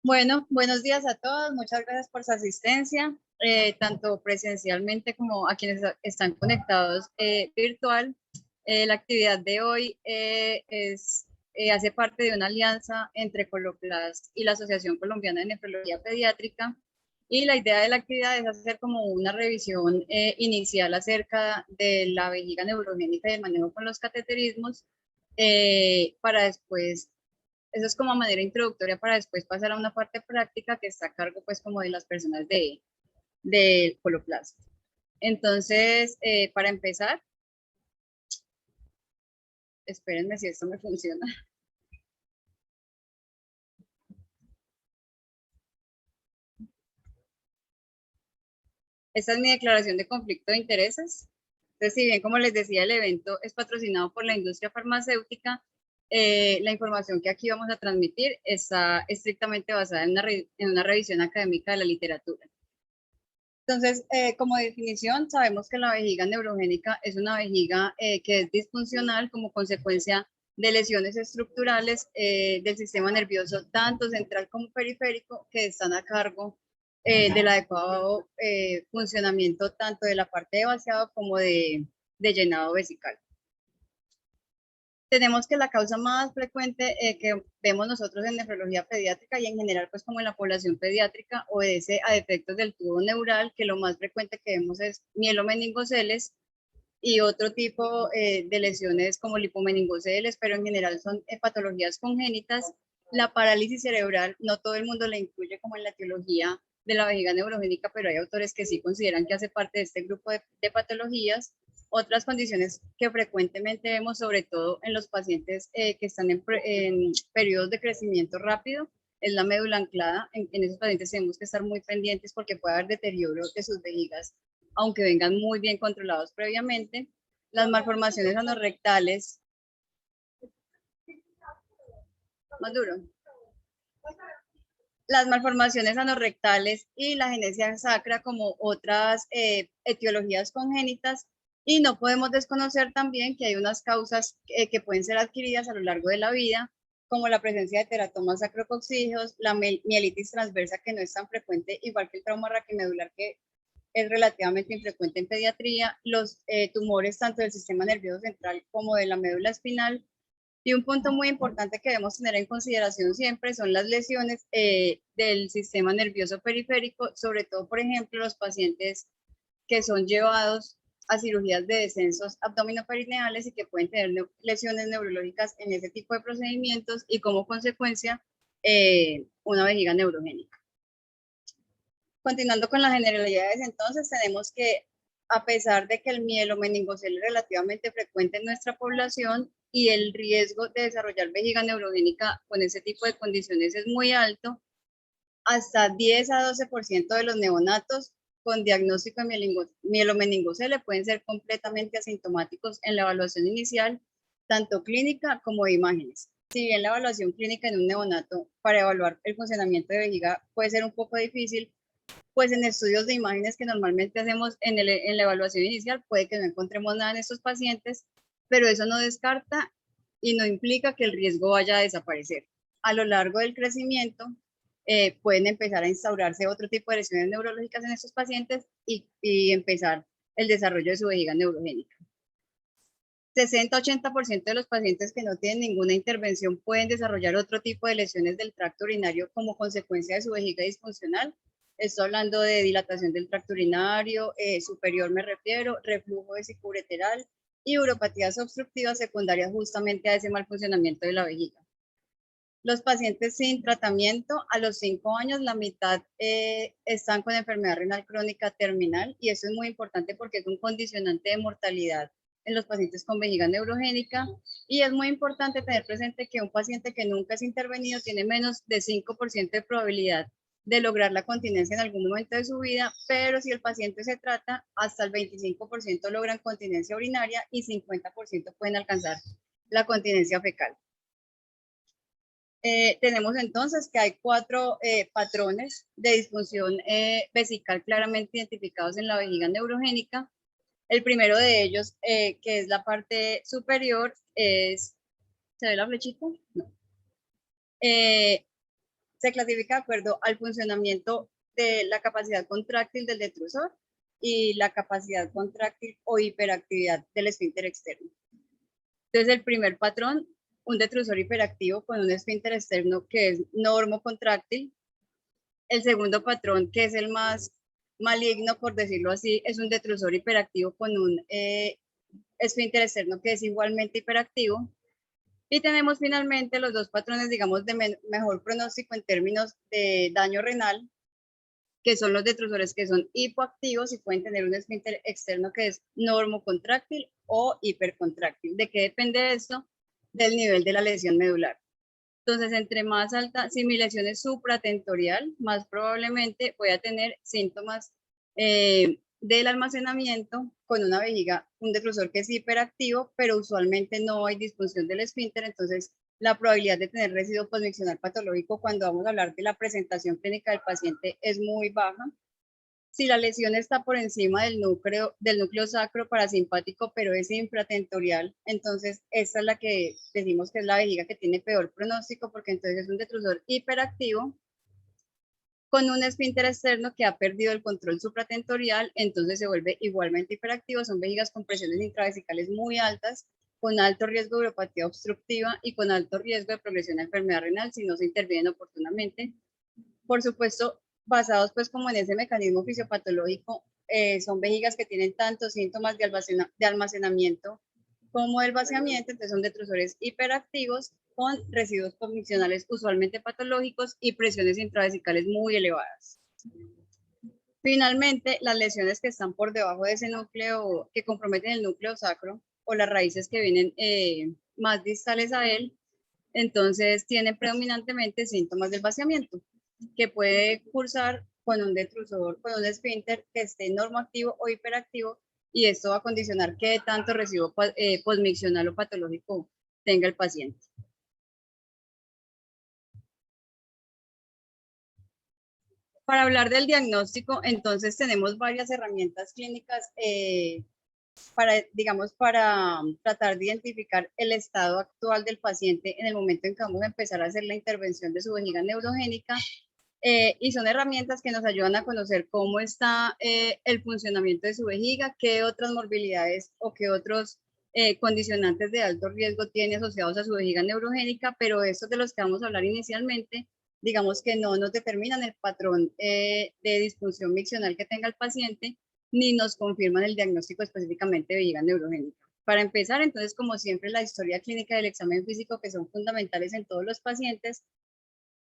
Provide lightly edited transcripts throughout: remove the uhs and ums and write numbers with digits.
Bueno, buenos días a todos. Muchas gracias por su asistencia, tanto presencialmente como a quienes están conectados virtual. La actividad de hoy hace parte de una alianza entre Coloplast y la Asociación Colombiana de Nefrología Pediátrica. Y la idea de la actividad es hacer como una revisión inicial acerca de la vejiga neurogénica y el manejo con los cateterismos, para después eso es como manera introductoria para después pasar a una parte práctica que está a cargo pues como de las personas de Coloplast. Entonces, para empezar, espérenme si esto me funciona. Esta es mi declaración de conflicto de intereses. Entonces, si bien, como les decía, el evento es patrocinado por la industria farmacéutica, la información que aquí vamos a transmitir está estrictamente basada en una revisión académica de la literatura. Entonces, como definición, sabemos que la vejiga neurogénica es una vejiga que es disfuncional como consecuencia de lesiones estructurales del sistema nervioso, tanto central como periférico, que están a cargo del adecuado funcionamiento tanto de la parte de vaciado como de llenado vesical. Tenemos que la causa más frecuente que vemos nosotros en nefrología pediátrica y en general pues como en la población pediátrica obedece a defectos del tubo neural, que lo más frecuente que vemos es mielomeningoceles y otro tipo de lesiones como lipomeningoceles, pero en general son patologías congénitas. La parálisis cerebral, no todo el mundo la incluye como en la etiología de la vejiga neurogénica, pero hay autores que sí consideran que hace parte de este grupo de patologías. Otras condiciones que frecuentemente vemos, sobre todo en los pacientes que están en periodos de crecimiento rápido, es la médula anclada. En esos pacientes tenemos que estar muy pendientes porque puede haber deterioro de sus vejigas, aunque vengan muy bien controlados previamente. Las malformaciones anorrectales, más duro, las malformaciones anorrectales y la genesia sacra como otras etiologías congénitas. Y no podemos desconocer también que hay unas causas que pueden ser adquiridas a lo largo de la vida, como la presencia de teratomas sacrococcígeos, la mielitis transversa, que no es tan frecuente, igual que el trauma raquimedular, que es relativamente infrecuente en pediatría, los tumores tanto del sistema nervioso central como de la médula espinal. Y un punto muy importante que debemos tener en consideración siempre son las lesiones del sistema nervioso periférico, sobre todo, por ejemplo, los pacientes que son llevados a cirugías de descensos abdominoperineales y que pueden tener lesiones neurológicas en ese tipo de procedimientos y como consecuencia una vejiga neurogénica. Continuando con las generalidades, entonces tenemos que, a pesar de que el mielomeningocele es relativamente frecuente en nuestra población y el riesgo de desarrollar vejiga neurogénica con ese tipo de condiciones es muy alto, hasta 10 a 12% de los neonatos con diagnóstico de mielomeningocele pueden ser completamente asintomáticos en la evaluación inicial, tanto clínica como de imágenes. Si bien la evaluación clínica en un neonato para evaluar el funcionamiento de vejiga puede ser un poco difícil, pues en estudios de imágenes que normalmente hacemos en la evaluación inicial puede que no encontremos nada en estos pacientes, pero eso no descarta y no implica que el riesgo vaya a desaparecer. A lo largo del crecimiento pueden empezar a instaurarse otro tipo de lesiones neurológicas en estos pacientes y empezar el desarrollo de su vejiga neurogénica. 60-80% de los pacientes que no tienen ninguna intervención pueden desarrollar otro tipo de lesiones del tracto urinario como consecuencia de su vejiga disfuncional. Estoy hablando de dilatación del tracto urinario superior, me refiero, reflujo vesicoureteral y uropatías obstructivas secundarias justamente a ese mal funcionamiento de la vejiga. Los pacientes sin tratamiento, a los 5 años, la mitad están con enfermedad renal crónica terminal, y eso es muy importante porque es un condicionante de mortalidad en los pacientes con vejiga neurogénica. Y es muy importante tener presente que un paciente que nunca es intervenido tiene menos de 5% de probabilidad de lograr la continencia en algún momento de su vida, pero si el paciente se trata, hasta el 25% logran continencia urinaria y 50% pueden alcanzar la continencia fecal. Tenemos entonces que hay 4 patrones de disfunción vesical claramente identificados en la vejiga neurogénica. El primero de ellos, que es la parte superior, es, ¿se ve la flechita? No. Se clasifica de acuerdo al funcionamiento de la capacidad contráctil del detrusor y la capacidad contráctil o hiperactividad del esfínter externo. Entonces, el primer patrón, un detrusor hiperactivo con un esfínter externo que es normocontráctil. El segundo patrón, que es el más maligno, por decirlo así, es un detrusor hiperactivo con un esfínter externo que es igualmente hiperactivo. Y tenemos finalmente los dos patrones, digamos, de mejor pronóstico en términos de daño renal, que son los detrusores que son hipoactivos y pueden tener un esfínter externo que es normocontráctil o hipercontráctil. ¿De qué depende esto? Del nivel de la lesión medular. Entonces, entre más alta, si mi lesión es supratentorial, más probablemente voy a tener síntomas del almacenamiento con una vejiga, un detrusor que es hiperactivo, pero usualmente no hay disfunción del esfínter, entonces la probabilidad de tener residuo posmiccional patológico cuando vamos a hablar de la presentación clínica del paciente es muy baja. Si la lesión está por encima del núcleo sacro parasimpático, pero es infratentorial, entonces esta es la que decimos que es la vejiga que tiene peor pronóstico, porque entonces es un detrusor hiperactivo con un esfínter externo que ha perdido el control supratentorial, entonces se vuelve igualmente hiperactivo. Son vejigas con presiones intravesicales muy altas, con alto riesgo de uropatía obstructiva y con alto riesgo de progresión a enfermedad renal si no se intervienen oportunamente. Por supuesto, basados pues como en ese mecanismo fisiopatológico, son vejigas que tienen tantos síntomas de almacenamiento como el vaciamiento, entonces son detrusores hiperactivos con residuos posmiccionales usualmente patológicos y presiones intravesicales muy elevadas. Finalmente, las lesiones que están por debajo de ese núcleo, que comprometen el núcleo sacro o las raíces que vienen más distales a él, entonces tienen predominantemente síntomas del vaciamiento, que puede cursar con un detrusor, con un esfínter que esté normoactivo o hiperactivo, y esto va a condicionar qué tanto residuo posmiccional o patológico tenga el paciente. Para hablar del diagnóstico, entonces tenemos varias herramientas clínicas para tratar de identificar el estado actual del paciente en el momento en que vamos a empezar a hacer la intervención de su vejiga neurogénica. Y son herramientas que nos ayudan a conocer cómo está el funcionamiento de su vejiga, qué otras morbilidades o qué otros condicionantes de alto riesgo tiene asociados a su vejiga neurogénica, pero estos de los que vamos a hablar inicialmente, digamos que no nos determinan el patrón de disfunción miccional que tenga el paciente, ni nos confirman el diagnóstico específicamente de vejiga neurogénica. Para empezar, entonces, como siempre, la historia clínica del examen físico, que son fundamentales en todos los pacientes.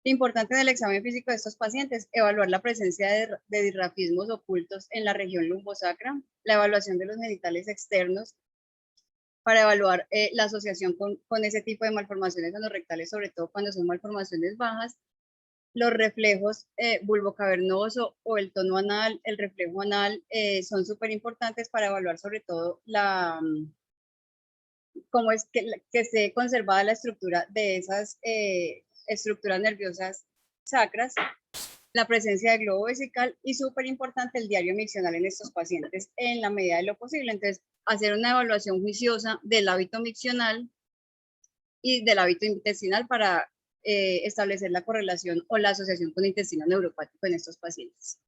Importante en el examen físico de estos pacientes, evaluar la presencia de disrafismos ocultos en la región lumbosacra, la evaluación de los genitales externos para evaluar la asociación con ese tipo de malformaciones anorrectales, sobre todo cuando son malformaciones bajas, los reflejos bulbocavernoso o el tono anal, el reflejo anal, son súper importantes para evaluar sobre todo cómo es que esté conservada la estructura de esas estructuras nerviosas sacras, la presencia de globo vesical y súper importante el diario miccional en estos pacientes en la medida de lo posible. Entonces, hacer una evaluación juiciosa del hábito miccional y del hábito intestinal para establecer la correlación o la asociación con intestino neuropático en estos pacientes.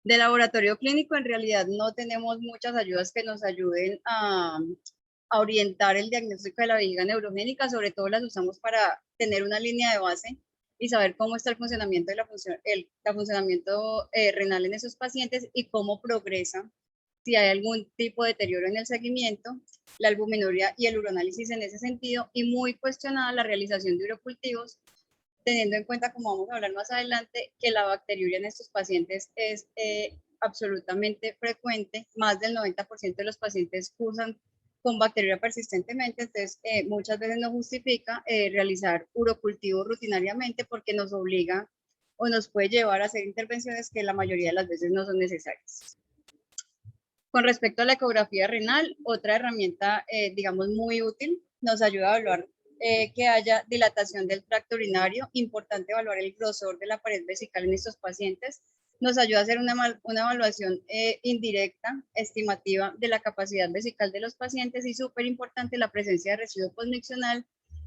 De laboratorio clínico, en realidad no tenemos muchas ayudas que nos ayuden a orientar el diagnóstico de la vejiga neurogénica, sobre todo las usamos para tener una línea de base y saber cómo está el funcionamiento de funcionamiento renal en esos pacientes y cómo progresa, si hay algún tipo de deterioro en el seguimiento, la albuminuria y el uroanálisis en ese sentido, y muy cuestionada la realización de urocultivos, teniendo en cuenta, como vamos a hablar más adelante, que la bacteriuria en estos pacientes es absolutamente frecuente. Más del 90% de los pacientes cursan con bacteriuria persistentemente, entonces muchas veces no justifica realizar urocultivo rutinariamente porque nos obliga o nos puede llevar a hacer intervenciones que la mayoría de las veces no son necesarias. Con respecto a la ecografía renal, otra herramienta, digamos, muy útil, nos ayuda a evaluar que haya dilatación del tracto urinario. Importante evaluar el grosor de la pared vesical en estos pacientes. Nos ayuda a hacer una evaluación indirecta, estimativa de la capacidad vesical de los pacientes, y súper importante la presencia de residuo posmiccional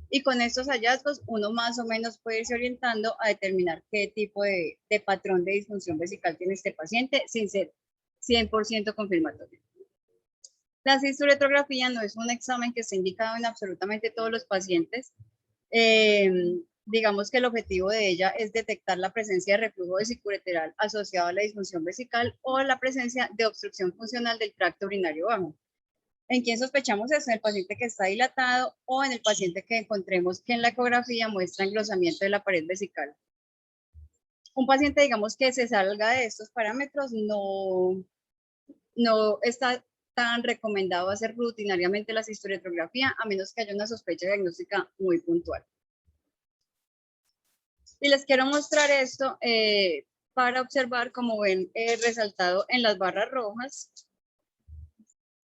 Y con estos hallazgos uno más o menos puede irse orientando a determinar qué tipo de patrón de disfunción vesical tiene este paciente sin ser 100% confirmatorio. La cisturetrografía no es un examen que esté indicado en absolutamente todos los pacientes. Digamos que el objetivo de ella es detectar la presencia de reflujo vesicureteral asociado a la disfunción vesical o la presencia de obstrucción funcional del tracto urinario bajo. ¿En quién sospechamos eso? En el paciente que está dilatado o en el paciente que encontremos que en la ecografía muestra engrosamiento de la pared vesical. Un paciente, digamos, que se salga de estos parámetros no está tan recomendado hacer rutinariamente la cisturetrografía a menos que haya una sospecha diagnóstica muy puntual. Y les quiero mostrar esto para observar, como ven resaltado en las barras rojas,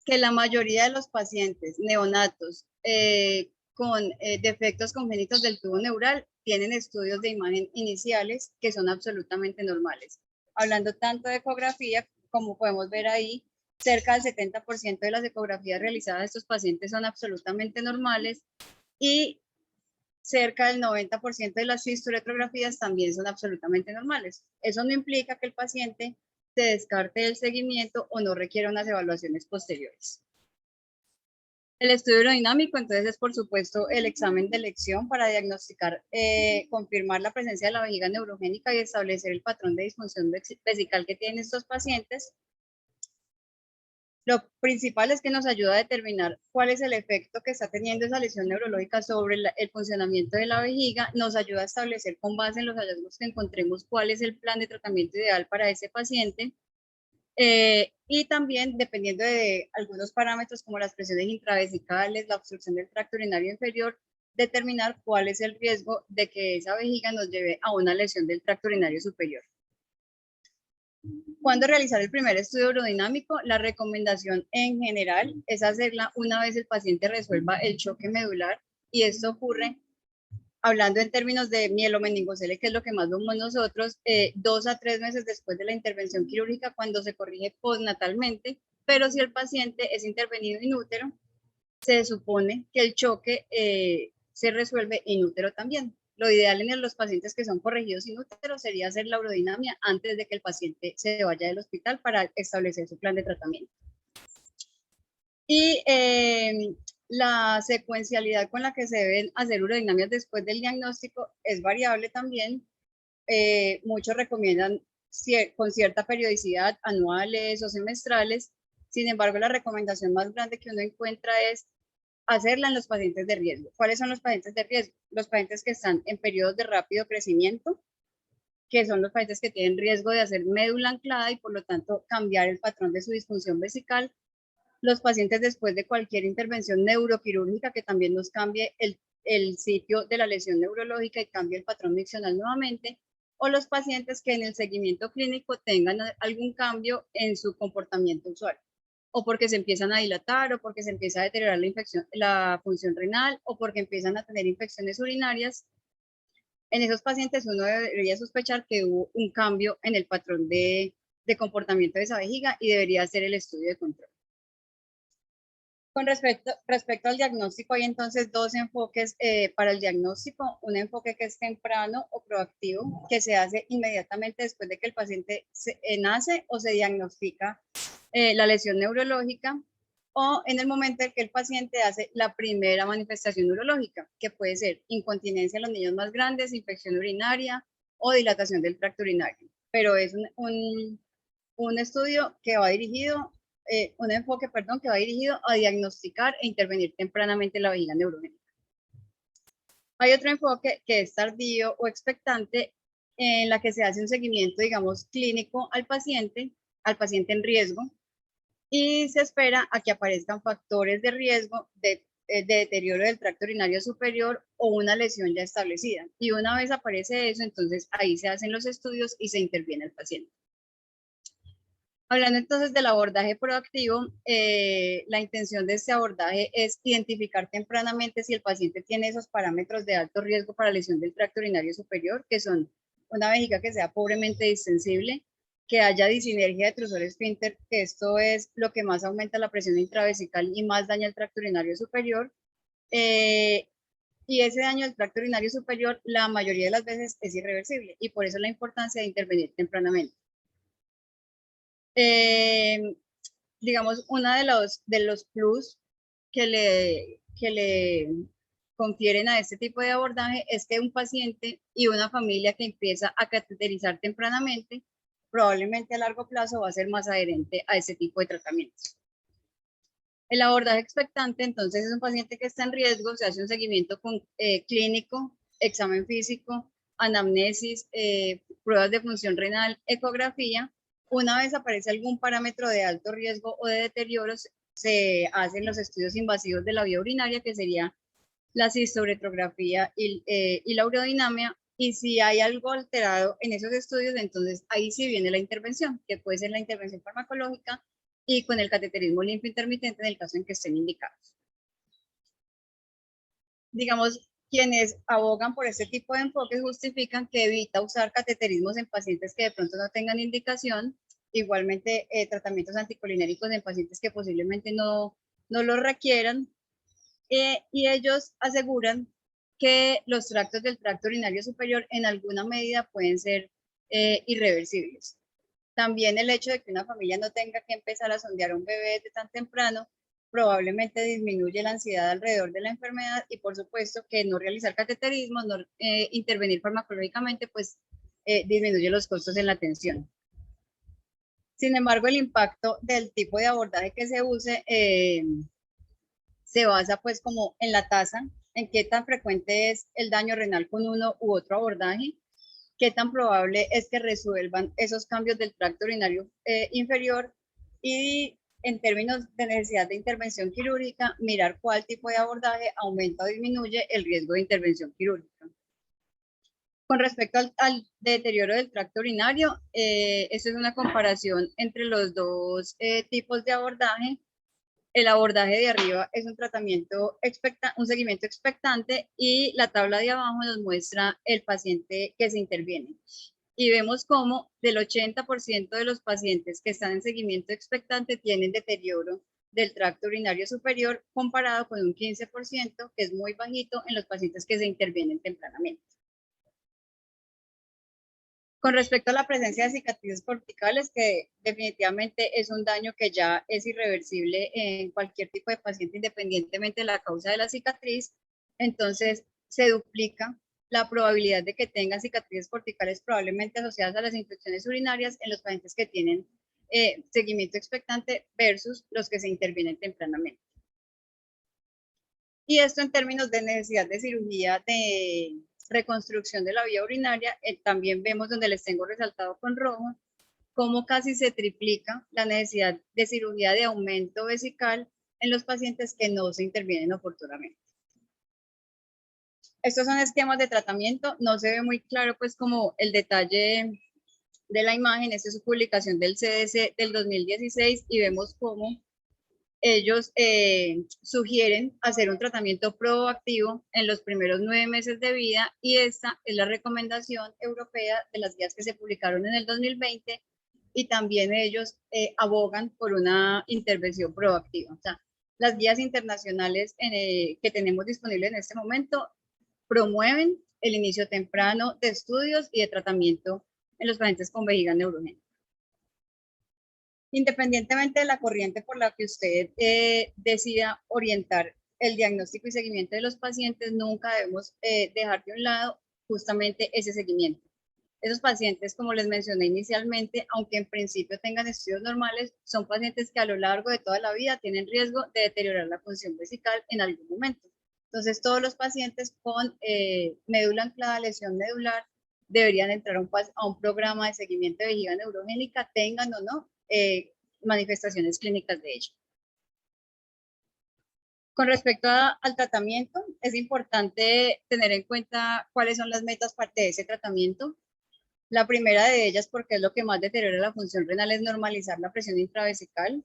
que la mayoría de los pacientes neonatos con defectos congénitos del tubo neural tienen estudios de imagen iniciales que son absolutamente normales. Hablando tanto de ecografía, como podemos ver ahí, cerca del 70% de las ecografías realizadas de estos pacientes son absolutamente normales y cerca del 90% de las cisturetrografías también son absolutamente normales. Eso no implica que el paciente se descarte del seguimiento o no requiera unas evaluaciones posteriores. El estudio aerodinámico, entonces, es por supuesto el examen de elección para diagnosticar, confirmar la presencia de la vejiga neurogénica y establecer el patrón de disfunción vesical que tienen estos pacientes. Lo principal es que nos ayuda a determinar cuál es el efecto que está teniendo esa lesión neurológica sobre el funcionamiento de la vejiga, nos ayuda a establecer con base en los hallazgos que encontremos cuál es el plan de tratamiento ideal para ese paciente. Y también, dependiendo de algunos parámetros como las presiones intravesicales, la obstrucción del tracto urinario inferior, determinar cuál es el riesgo de que esa vejiga nos lleve a una lesión del tracto urinario superior. ¿Cuándo realizar el primer estudio urodinámico? La recomendación en general es hacerla una vez el paciente resuelva el choque medular, y esto ocurre, hablando en términos de mielomeningocele, que es lo que más vemos nosotros, 2 a 3 meses después de la intervención quirúrgica, cuando se corrige postnatalmente, pero si el paciente es intervenido in útero, se supone que el choque se resuelve in útero también. Lo ideal en los pacientes que son corregidos in útero sería hacer la urodinamia antes de que el paciente se vaya del hospital para establecer su plan de tratamiento. Y la secuencialidad con la que se deben hacer urodinamias después del diagnóstico es variable también. Muchos recomiendan con cierta periodicidad, anuales o semestrales. Sin embargo, la recomendación más grande que uno encuentra es hacerla en los pacientes de riesgo. ¿Cuáles son los pacientes de riesgo? Los pacientes que están en periodos de rápido crecimiento, que son los pacientes que tienen riesgo de hacer médula anclada y por lo tanto cambiar el patrón de su disfunción vesical. Los pacientes después de cualquier intervención neuroquirúrgica que también nos cambie el sitio de la lesión neurológica y cambie el patrón miccional nuevamente, o los pacientes que en el seguimiento clínico tengan algún cambio en su comportamiento usual, o porque se empiezan a dilatar, o porque se empieza a deteriorar la función renal, o porque empiezan a tener infecciones urinarias. En esos pacientes uno debería sospechar que hubo un cambio en el patrón de comportamiento de esa vejiga y debería hacer el estudio de control. Con respecto al diagnóstico, hay entonces dos enfoques para el diagnóstico. Un enfoque que es temprano o proactivo, que se hace inmediatamente después de que el paciente nace o se diagnostica la lesión neurológica, o en el momento en que el paciente hace la primera manifestación neurológica, que puede ser incontinencia en los niños más grandes, infección urinaria o dilatación del tracto urinario. Pero es un estudio que va dirigido, un enfoque, perdón, que va dirigido a diagnosticar e intervenir tempranamente la vejiga neurogénica. Hay otro enfoque que es tardío o expectante, en la que se hace un seguimiento, digamos, clínico al paciente en riesgo, y se espera a que aparezcan factores de riesgo de deterioro del tracto urinario superior o una lesión ya establecida. Y una vez aparece eso, entonces ahí se hacen los estudios y se interviene el paciente. Hablando entonces del abordaje proactivo, la intención de este abordaje es identificar tempranamente si el paciente tiene esos parámetros de alto riesgo para lesión del tracto urinario superior, que son una vejiga que sea pobremente distensible, que haya disinergia de trusor esfínter, que esto es lo que más aumenta la presión intravesical y más daña el tracto urinario superior, y ese daño del tracto urinario superior la mayoría de las veces es irreversible y por eso la importancia de intervenir tempranamente. Digamos, uno de los plus que le confieren a este tipo de abordaje es que un paciente y una familia que empieza a cateterizar tempranamente probablemente a largo plazo va a ser más adherente a ese tipo de tratamientos. El abordaje expectante, entonces, es un paciente que está en riesgo, se hace un seguimiento clínico, examen físico, anamnesis, pruebas de función renal, ecografía. Una vez aparece algún parámetro de alto riesgo o de deterioro, se hacen los estudios invasivos de la vía urinaria, que sería la cistoretrografía y la urodinamia. Y si hay algo alterado en esos estudios, entonces ahí sí viene la intervención, que puede ser la intervención farmacológica y con el cateterismo limpio intermitente en el caso en que estén indicados. Digamos, quienes abogan por este tipo de enfoques justifican que evita usar cateterismos en pacientes que de pronto no tengan indicación, igualmente tratamientos anticolinéricos en pacientes que posiblemente no lo requieran, y ellos aseguran que los tractos del tracto urinario superior en alguna medida pueden ser irreversibles. También el hecho de que una familia no tenga que empezar a sondear a un bebé desde tan temprano probablemente disminuye la ansiedad alrededor de la enfermedad y por supuesto que no realizar cateterismo, no intervenir farmacológicamente, pues disminuye los costos en la atención. Sin embargo, el impacto del tipo de abordaje que se use se basa pues como en la tasa, en qué tan frecuente es el daño renal con uno u otro abordaje, qué tan probable es que resuelvan esos cambios del tracto urinario inferior y en términos de necesidad de intervención quirúrgica, mirar cuál tipo de abordaje aumenta o disminuye el riesgo de intervención quirúrgica. Con respecto al deterioro del tracto urinario, esto es una comparación entre los dos tipos de abordaje. El abordaje de arriba es un tratamiento un seguimiento expectante y la tabla de abajo nos muestra el paciente que se interviene. Y vemos cómo del 80% de los pacientes que están en seguimiento expectante tienen deterioro del tracto urinario superior comparado con un 15%, que es muy bajito en los pacientes que se intervienen tempranamente. Con respecto a la presencia de cicatrices corticales, que definitivamente es un daño que ya es irreversible en cualquier tipo de paciente, independientemente de la causa de la cicatriz, entonces se duplica la probabilidad de que tengan cicatrices corticales probablemente asociadas a las infecciones urinarias en los pacientes que tienen seguimiento expectante versus los que se intervienen tempranamente. Y esto en términos de necesidad de cirugía de reconstrucción de la vía urinaria, también vemos donde les tengo resaltado con rojo, cómo casi se triplica la necesidad de cirugía de aumento vesical en los pacientes que no se intervienen oportunamente. Estos son esquemas de tratamiento, no se ve muy claro pues como el detalle de la imagen, esta es su publicación del CDC del 2016 y vemos cómo ellos sugieren hacer un tratamiento proactivo en los primeros 9 meses de vida y esta es la recomendación europea de las guías que se publicaron en el 2020 y también ellos abogan por una intervención proactiva. O sea, las guías internacionales que tenemos disponibles en este momento promueven el inicio temprano de estudios y de tratamiento en los pacientes con vejiga neurogénica. Independientemente de la corriente por la que usted decida orientar el diagnóstico y seguimiento de los pacientes, nunca debemos dejar de un lado justamente ese seguimiento. Esos pacientes, como les mencioné inicialmente, aunque en principio tengan estudios normales, son pacientes que a lo largo de toda la vida tienen riesgo de deteriorar la función vesical en algún momento. Entonces, todos los pacientes con médula anclada, lesión medular, deberían entrar a un programa de seguimiento de vejiga neurogénica, tengan o no manifestaciones clínicas de ello. Con respecto al tratamiento, es importante tener en cuenta cuáles son las metas parte de ese tratamiento. La primera de ellas, porque es lo que más deteriora la función renal, es normalizar la presión intravesical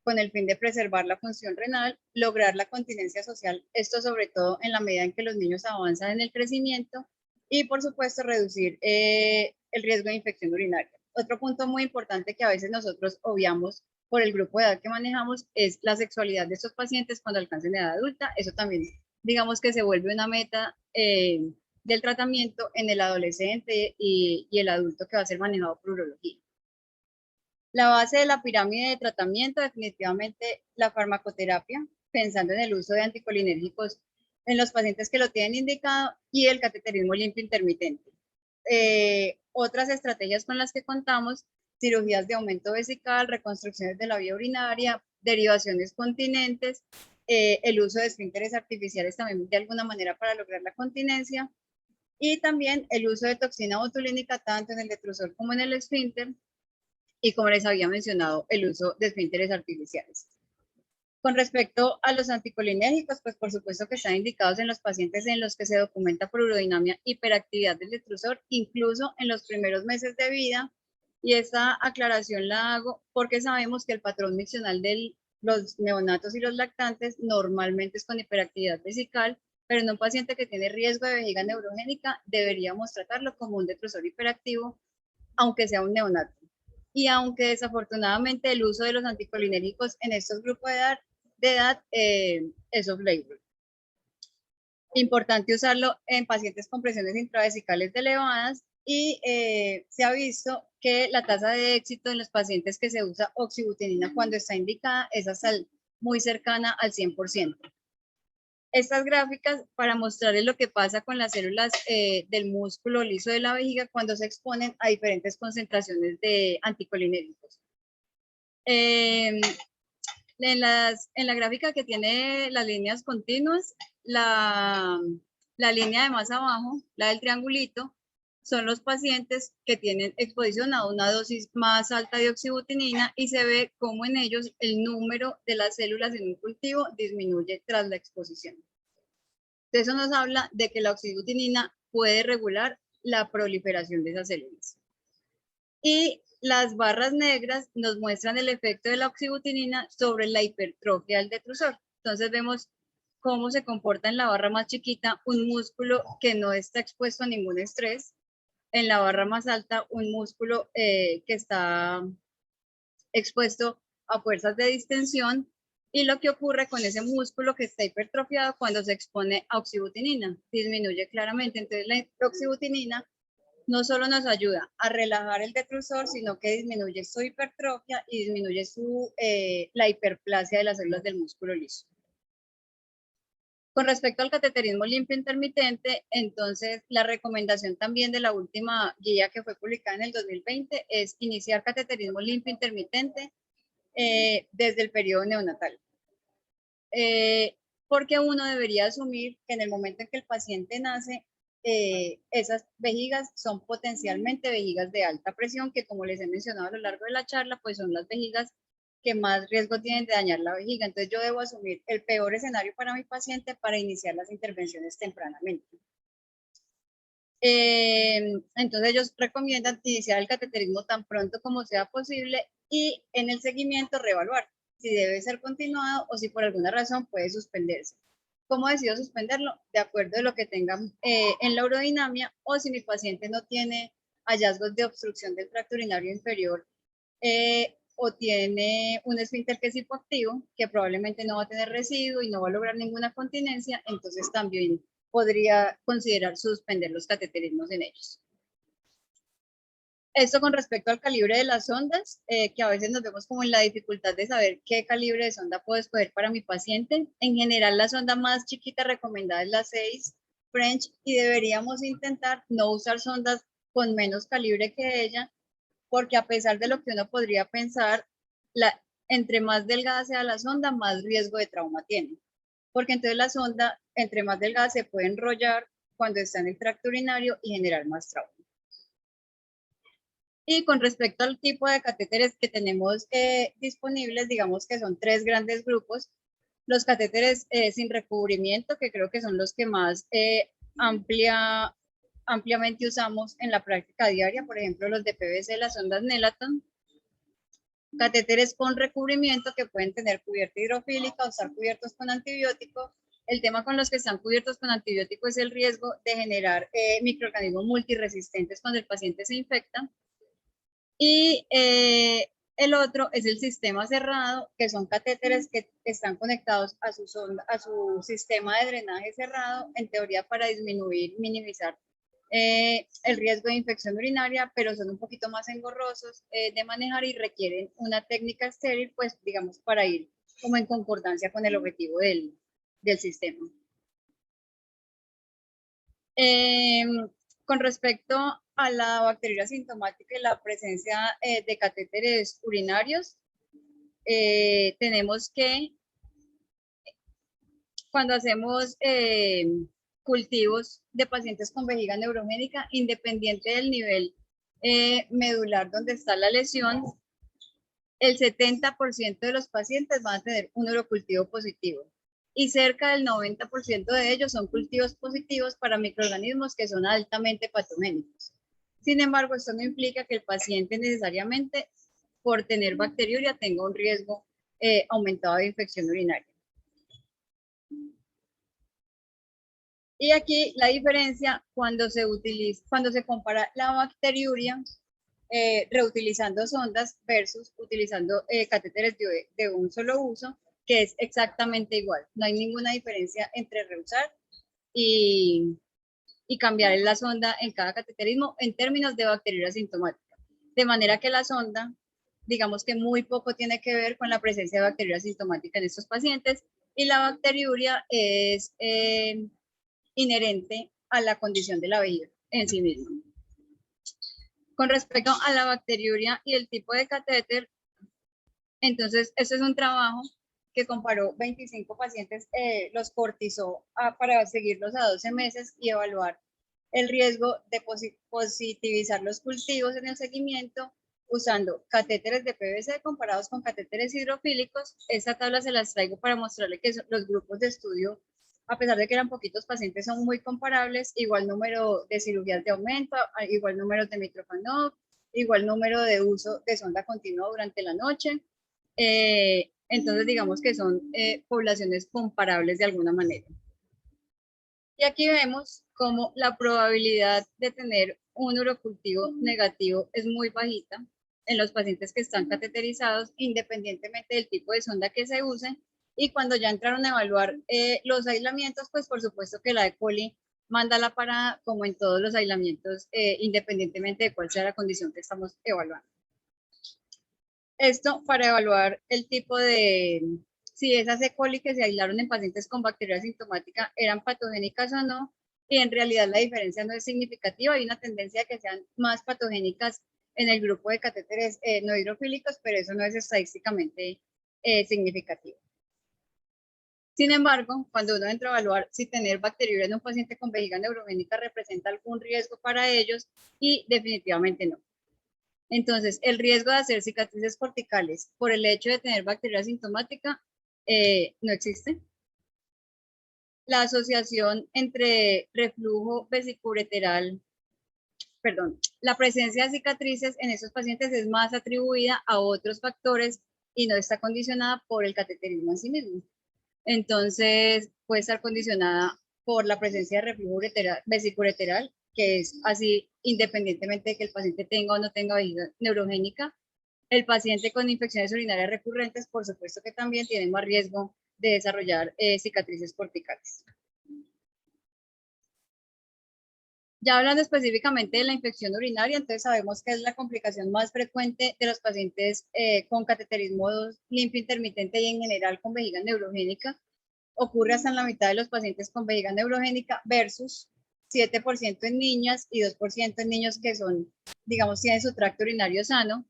con el fin de preservar la función renal, lograr la continencia social, esto sobre todo en la medida en que los niños avanzan en el crecimiento y por supuesto reducir el riesgo de infección urinaria. Otro punto muy importante que a veces nosotros obviamos por el grupo de edad que manejamos es la sexualidad de estos pacientes cuando alcancen edad adulta. Eso también digamos que se vuelve una meta del tratamiento en el adolescente y el adulto que va a ser manejado por urología. La base de la pirámide de tratamiento, definitivamente la farmacoterapia, pensando en el uso de anticolinérgicos en los pacientes que lo tienen indicado, y el cateterismo limpio intermitente. Otras estrategias con las que contamos: cirugías de aumento vesical, reconstrucciones de la vía urinaria, derivaciones continentes, el uso de esfínteres artificiales también de alguna manera para lograr la continencia, y también el uso de toxina botulínica tanto en el detrusor como en el esfínter, y como les había mencionado, el uso de esfínteres artificiales. Con respecto a los anticolinérgicos, pues por supuesto que están indicados en los pacientes en los que se documenta por urodinamia hiperactividad del detrusor, incluso en los primeros meses de vida. Y esta aclaración la hago porque sabemos que el patrón miccional de los neonatos y los lactantes normalmente es con hiperactividad vesical, pero en un paciente que tiene riesgo de vejiga neurogénica deberíamos tratarlo como un detrusor hiperactivo, aunque sea un neonato. Y aunque desafortunadamente el uso de los anticolinérgicos en estos grupos de edad es off-label. Importante usarlo en pacientes con presiones intravesicales elevadas, y se ha visto que la tasa de éxito en los pacientes que se usa oxibutinina cuando está indicada es hasta muy cercana al 100%. Estas gráficas para mostrarles lo que pasa con las células del músculo liso de la vejiga cuando se exponen a diferentes concentraciones de anticolinérgicos. En la gráfica que tiene las líneas continuas, la línea de más abajo, la del triangulito, son los pacientes que tienen exposición a una dosis más alta de oxibutinina, y se ve cómo en ellos el número de las células en un cultivo disminuye tras la exposición. Eso nos habla de que la oxibutinina puede regular la proliferación de esas células. Y las barras negras nos muestran el efecto de la oxibutinina sobre la hipertrofia del detrusor. Entonces vemos cómo se comporta en la barra más chiquita un músculo que no está expuesto a ningún estrés, en la barra más alta un músculo que está expuesto a fuerzas de distensión, y lo que ocurre con ese músculo que está hipertrofiado cuando se expone a oxibutinina, disminuye claramente. Entonces la oxibutinina no solo nos ayuda a relajar el detrusor, sino que disminuye su hipertrofia y disminuye la hiperplasia de las células del músculo liso. Con respecto al cateterismo limpio intermitente, entonces la recomendación también de la última guía que fue publicada en el 2020 es iniciar cateterismo limpio intermitente desde el periodo neonatal. Porque uno debería asumir que en el momento en que el paciente nace, esas vejigas son potencialmente vejigas de alta presión, que como les he mencionado a lo largo de la charla, pues son las vejigas que más riesgo tienen de dañar la vejiga. Entonces yo debo asumir el peor escenario para mi paciente para iniciar las intervenciones tempranamente. Entonces ellos recomiendan iniciar el cateterismo tan pronto como sea posible, y en el seguimiento reevaluar si debe ser continuado o si por alguna razón puede suspenderse. ¿Cómo decido suspenderlo? De acuerdo a lo que tengan en la urodinamia, o si mi paciente no tiene hallazgos de obstrucción del tracto urinario inferior o tiene un esfínter que es hipoactivo, que probablemente no va a tener residuo y no va a lograr ninguna continencia, entonces también podría considerar suspender los cateterismos en ellos. Esto con respecto al calibre de las sondas, que a veces nos vemos como en la dificultad de saber qué calibre de sonda puedo escoger para mi paciente. En general, la sonda más chiquita recomendada es la 6 French, y deberíamos intentar no usar sondas con menos calibre que ella, porque a pesar de lo que uno podría pensar, entre más delgada sea la sonda, más riesgo de trauma tiene. Porque entonces la sonda, entre más delgada, se puede enrollar cuando está en el tracto urinario y generar más trauma. Y con respecto al tipo de catéteres que tenemos disponibles, digamos que son 3 grandes grupos. Los catéteres sin recubrimiento, que creo que son los que más ampliamente usamos en la práctica diaria, por ejemplo, los de PVC, las sondas Nelaton. Catéteres con recubrimiento, que pueden tener cubierta hidrofílica o estar cubiertos con antibiótico. El tema con los que están cubiertos con antibiótico es el riesgo de generar microorganismos multiresistentes cuando el paciente se infecta. Y El otro es el sistema cerrado, que son catéteres que están conectados a su sistema de drenaje cerrado, en teoría para disminuir, minimizar el riesgo de infección urinaria, pero son un poquito más engorrosos de manejar y requieren una técnica estéril, pues digamos, para ir como en concordancia con el objetivo del sistema. Con respecto a la bacteriuria sintomática y la presencia de catéteres urinarios, tenemos que cuando hacemos cultivos de pacientes con vejiga neurogénica, independiente del nivel medular donde está la lesión, el 70% de los pacientes van a tener un urocultivo positivo y cerca del 90% de ellos son cultivos positivos para microorganismos que son altamente patogénicos. Sin embargo, esto no implica que el paciente necesariamente, por tener bacteriuria, tenga un riesgo aumentado de infección urinaria. Y aquí la diferencia cuando se compara la bacteriuria reutilizando sondas versus utilizando catéteres de un solo uso, que es exactamente igual. No hay ninguna diferencia entre reusar y cambiar la sonda en cada cateterismo en términos de bacteriuria sintomática. De manera que la sonda, digamos que muy poco tiene que ver con la presencia de bacteriuria sintomática en estos pacientes, y la bacteriuria es inherente a la condición de la vejiga en sí misma. Con respecto a la bacteriuria y el tipo de catéter, entonces este es un trabajo que comparó 25 pacientes, los cortizó para seguirlos a 12 meses y evaluar el riesgo de positivizar los cultivos en el seguimiento usando catéteres de PVC comparados con catéteres hidrofílicos. Esta tabla se las traigo para mostrarle que los grupos de estudio, a pesar de que eran poquitos pacientes, son muy comparables. Igual número de cirugías de aumento, igual número de Mitrofanov, igual número de uso de sonda continua durante la noche. Entonces, digamos que son poblaciones comparables de alguna manera. Y aquí vemos cómo la probabilidad de tener un urocultivo negativo es muy bajita en los pacientes que están cateterizados, independientemente del tipo de sonda que se use. Y cuando ya entraron a evaluar los aislamientos, pues por supuesto que la E. coli manda la parada, como en todos los aislamientos, independientemente de cuál sea la condición que estamos evaluando. Esto para evaluar el tipo de, si esas E. coli que se aislaron en pacientes con bacteria sintomática eran patogénicas o no, y en realidad la diferencia no es significativa. Hay una tendencia a que sean más patogénicas en el grupo de catéteres no hidrofílicos, pero eso no es estadísticamente significativo. Sin embargo, cuando uno entra a evaluar si tener bacteriuria en un paciente con vejiga neurogénica representa algún riesgo para ellos, y definitivamente no. Entonces, el riesgo de hacer cicatrices corticales por el hecho de tener bacteria sintomática no existe. La asociación entre reflujo vesicureteral, la presencia de cicatrices en esos pacientes es más atribuida a otros factores y no está condicionada por el cateterismo en sí mismo. Entonces, puede estar condicionada por la presencia de reflujo vesicureteral, que es así independientemente de que el paciente tenga o no tenga vejiga neurogénica. El paciente con infecciones urinarias recurrentes, por supuesto que también tiene más riesgo de desarrollar cicatrices corticales. Ya hablando específicamente de la infección urinaria, entonces sabemos que es la complicación más frecuente de los pacientes con cateterismo limpio intermitente y en general con vejiga neurogénica. Ocurre hasta en la mitad de los pacientes con vejiga neurogénica versus 7% en niñas y 2% en niños que son, digamos, tienen su tracto urinario sano.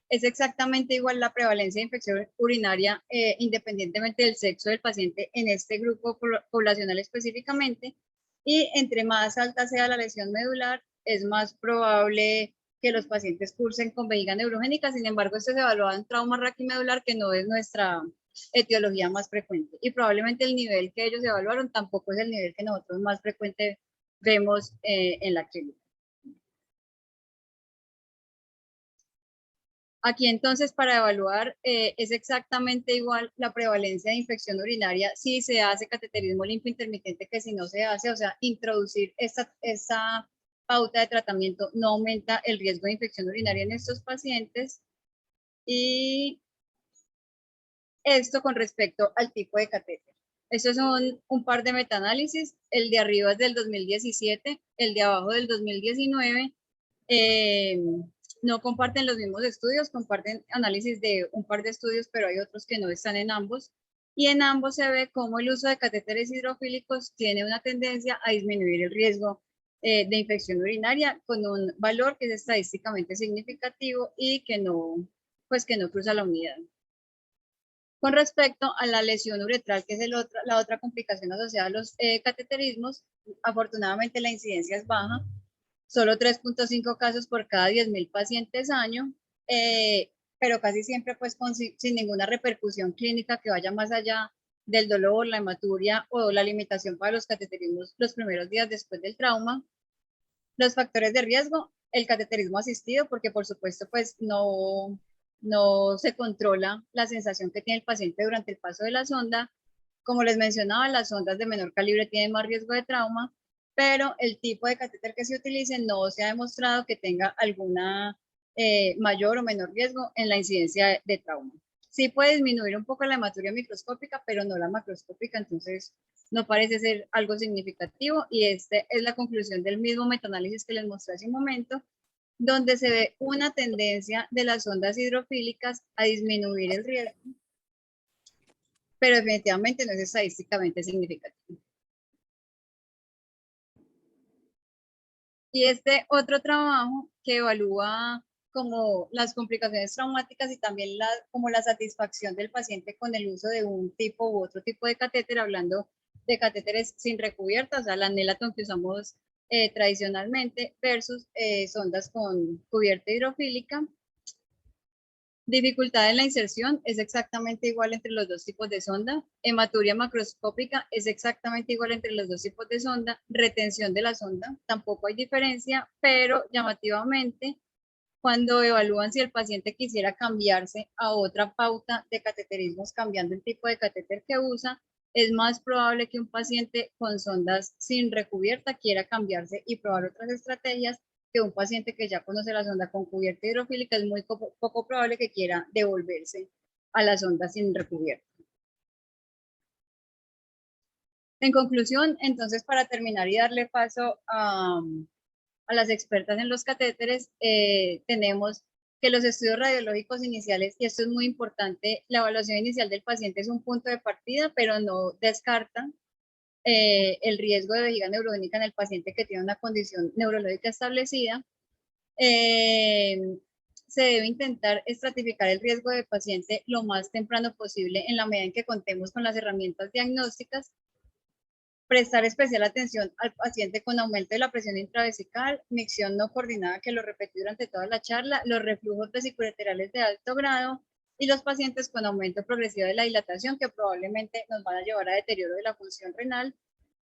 Es exactamente igual la prevalencia de infección urinaria independientemente del sexo del paciente en este grupo poblacional específicamente. Y entre más alta sea la lesión medular, es más probable que los pacientes cursen con vejiga neurogénica. Sin embargo, esto se evalúa en trauma raquimedular, que no es nuestra etiología más frecuente. Y probablemente el nivel que ellos evaluaron tampoco es el nivel que nosotros más frecuente vemos en la clínica. Aquí entonces para evaluar es exactamente igual la prevalencia de infección urinaria si se hace cateterismo limpio intermitente que si no se hace. O sea, introducir esta pauta de tratamiento no aumenta el riesgo de infección urinaria en estos pacientes. Y esto con respecto al tipo de catéter. Estos son un par de metaanálisis, el de arriba es del 2017, el de abajo del 2019. No comparten los mismos estudios, comparten análisis de un par de estudios, pero hay otros que no están en ambos. Y en ambos se ve cómo el uso de catéteres hidrofílicos tiene una tendencia a disminuir el riesgo de infección urinaria con un valor que es estadísticamente significativo y que no, pues que no cruza la unidad. Con respecto a la lesión uretral, que es la otra complicación asociada a los cateterismos, afortunadamente la incidencia es baja, solo 3.5 casos por cada 10.000 pacientes año, pero casi siempre pues sin ninguna repercusión clínica que vaya más allá del dolor, la hematuria o la limitación para los cateterismos los primeros días después del trauma. Los factores de riesgo, el cateterismo asistido, porque por supuesto pues no se controla la sensación que tiene el paciente durante el paso de la sonda. Como les mencionaba, las sondas de menor calibre tienen más riesgo de trauma, pero el tipo de catéter que se utilice no se ha demostrado que tenga alguna mayor o menor riesgo en la incidencia de trauma. Sí puede disminuir un poco la hematuria microscópica, pero no la macroscópica, entonces no parece ser algo significativo, y esta es la conclusión del mismo metaanálisis que les mostré hace un momento, donde se ve una tendencia de las ondas hidrofílicas a disminuir el riesgo, pero definitivamente no es estadísticamente significativo. Y este otro trabajo que evalúa como las complicaciones traumáticas y también como la satisfacción del paciente con el uso de un tipo u otro tipo de catéter, hablando de catéteres sin recubierta, o sea, la Nelaton que usamos tradicionalmente versus sondas con cubierta hidrofílica. Dificultad en la inserción es exactamente igual entre los dos tipos de sonda. Hematuria macroscópica es exactamente igual entre los dos tipos de sonda. Retención de la sonda, tampoco hay diferencia, pero llamativamente, cuando evalúan si el paciente quisiera cambiarse a otra pauta de cateterismos, cambiando el tipo de catéter que usa, es más probable que un paciente con sondas sin recubierta quiera cambiarse y probar otras estrategias que un paciente que ya conoce la sonda con cubierta hidrofílica. Es muy poco probable que quiera devolverse a la sonda sin recubierta. En conclusión, entonces, para terminar y darle paso a las expertas en los catéteres, tenemos que los estudios radiológicos iniciales, y esto es muy importante, la evaluación inicial del paciente es un punto de partida, pero no descarta el riesgo de vejiga neurogénica en el paciente que tiene una condición neurológica establecida. Se debe intentar estratificar el riesgo del paciente lo más temprano posible en la medida en que contemos con las herramientas diagnósticas. Prestar especial atención al paciente con aumento de la presión intravesical, micción no coordinada, que lo repetí durante toda la charla, los reflujos vesicolaterales de alto grado y los pacientes con aumento progresivo de la dilatación, que probablemente nos van a llevar a deterioro de la función renal.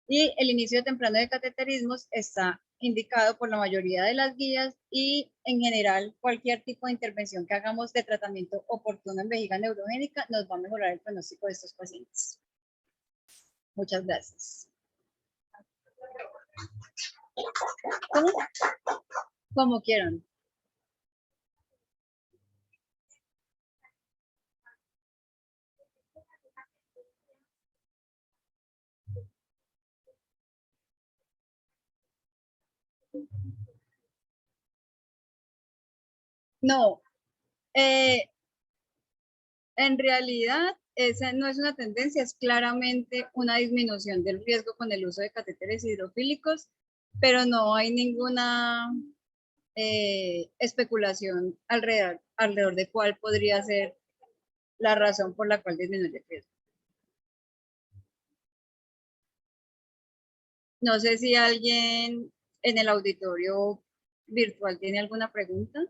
Y el inicio temprano de cateterismos está indicado por la mayoría de las guías, y en general cualquier tipo de intervención que hagamos de tratamiento oportuno en vejiga neurogénica nos va a mejorar el pronóstico de estos pacientes. Muchas gracias. ¿Cómo? Como quieran. No, en realidad esa no es una tendencia, es claramente una disminución del riesgo con el uso de catéteres hidrofílicos, pero no hay ninguna especulación alrededor de cuál podría ser la razón por la cual disminuye el riesgo. No sé si alguien en el auditorio virtual tiene alguna pregunta.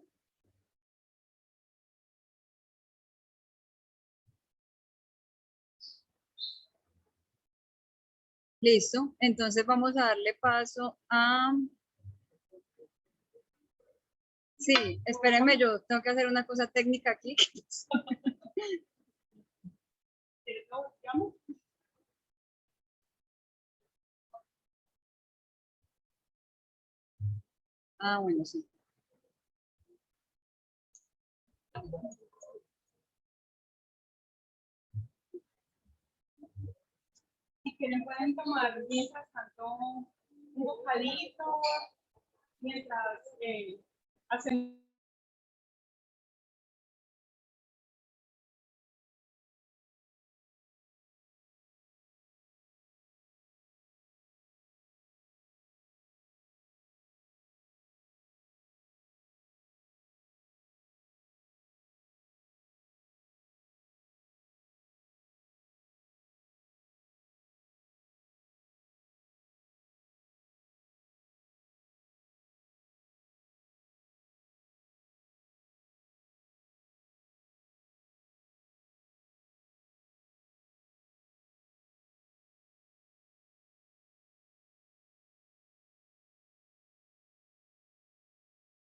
Listo, entonces vamos a darle paso a... Sí, espérenme, yo tengo que hacer una cosa técnica aquí. Ah, bueno, sí. quieren pueden tomar mientras tanto un bocadito, mientras hacen.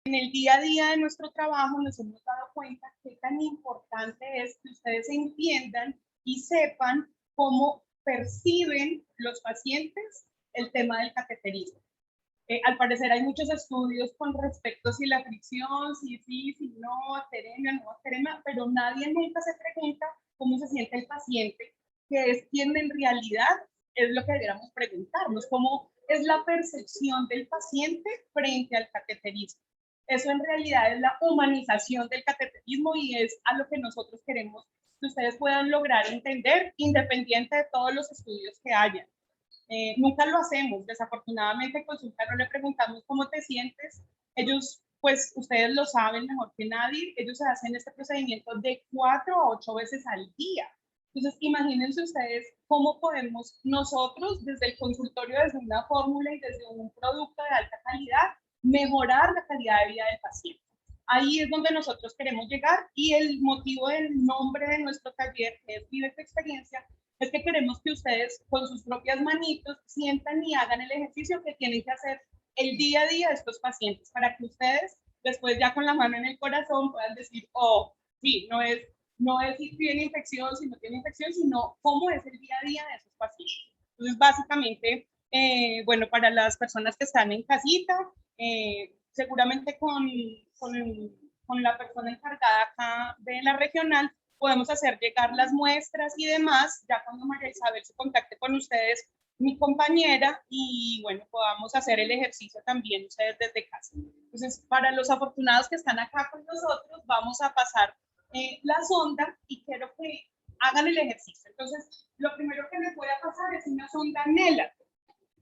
En el día a día de nuestro trabajo nos hemos dado cuenta que tan importante es que ustedes entiendan y sepan cómo perciben los pacientes el tema del cateterismo. Al parecer hay muchos estudios con respecto a si la fricción, si sí, si no, ateremia, no ateremia, pero nadie nunca se pregunta cómo se siente el paciente, que es quien en realidad es lo que deberíamos preguntarnos, cómo es la percepción del paciente frente al cateterismo. Eso en realidad es la humanización del cateterismo y es a lo que nosotros queremos que ustedes puedan lograr entender independiente de todos los estudios que hayan. Nunca lo hacemos, desafortunadamente en consulta no le preguntamos cómo te sientes, ellos, pues ustedes lo saben mejor que nadie, ellos hacen este procedimiento de 4 a 8 veces al día. Entonces, imagínense ustedes cómo podemos nosotros, desde el consultorio, desde una fórmula y desde un producto de alta calidad, mejorar la calidad de vida del paciente. Ahí es donde nosotros queremos llegar y el motivo del nombre de nuestro taller, que es Vive tu Experiencia, es que queremos que ustedes con sus propias manitos sientan y hagan el ejercicio que tienen que hacer el día a día de estos pacientes para que ustedes después ya con la mano en el corazón puedan decir, oh, sí, no es si tiene infección, si no tiene infección, sino cómo es el día a día de esos pacientes. Entonces, básicamente, bueno, para las personas que están en casita, seguramente con la persona encargada acá de la regional, podemos hacer llegar las muestras y demás, ya cuando María Isabel se contacte con ustedes, mi compañera, y bueno, podamos hacer el ejercicio también ustedes desde casa. Entonces, para los afortunados que están acá con nosotros, vamos a pasar la sonda y quiero que hagan el ejercicio. Entonces, lo primero que me voy a pasar es una sonda Nelaton.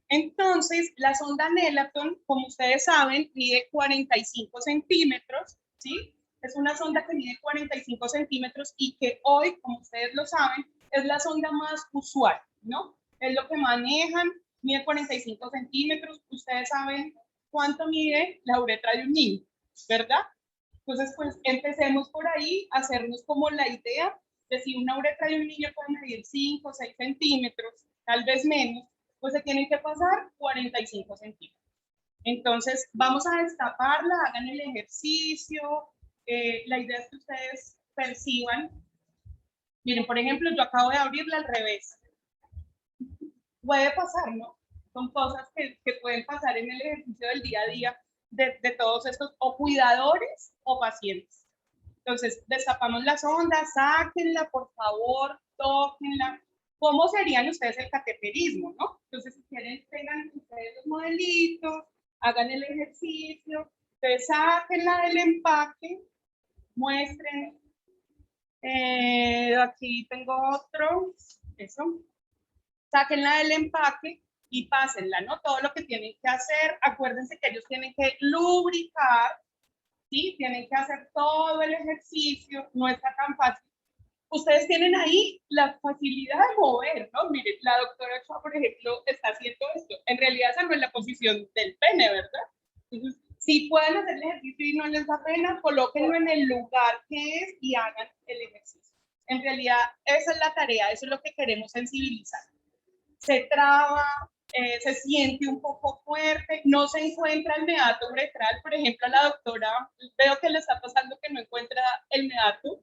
Entonces, la sonda Nelaton, como ustedes saben, mide 45 centímetros, ¿sí? Es una sonda que mide 45 centímetros y que hoy, como ustedes lo saben, es la sonda más usual, ¿no? Es lo que manejan, mide 45 centímetros. Ustedes saben cuánto mide la uretra de un niño, ¿verdad? Entonces, pues empecemos por ahí, a hacernos como la idea de si una uretra de un niño puede medir 5 o 6 centímetros, tal vez menos, pues se tienen que pasar 45 centímetros. Entonces, vamos a destaparla, hagan el ejercicio. La idea es que ustedes perciban. Miren, por ejemplo, yo acabo de abrirla al revés. Puede pasar, ¿no? Son cosas que pueden pasar en el ejercicio del día a día de todos estos, o cuidadores o pacientes. Entonces, destapamos la sonda, sáquenla, por favor, tóquenla. ¿Cómo serían ustedes el cateterismo, no? Entonces, si quieren, tengan ustedes los modelitos, hagan el ejercicio, ustedes sáquenla del empaque, muestren. Aquí tengo otro, eso. Sáquenla del empaque y pásenla, ¿no? Todo lo que tienen que hacer, acuérdense que ellos tienen que lubricar, ¿sí? Tienen que hacer todo el ejercicio, no está tan fácil. Ustedes tienen ahí la facilidad de mover, ¿no? Miren, la doctora Chua, por ejemplo, está haciendo esto. En realidad esa no es la posición del pene, ¿verdad? Entonces, si pueden hacer el ejercicio y no les da pena, colóquenlo en el lugar que es y hagan el ejercicio. En realidad, esa es la tarea, eso es lo que queremos sensibilizar. Se traba, se siente un poco fuerte, no se encuentra el meato uretral. Por ejemplo, a la doctora veo que le está pasando que no encuentra el meato.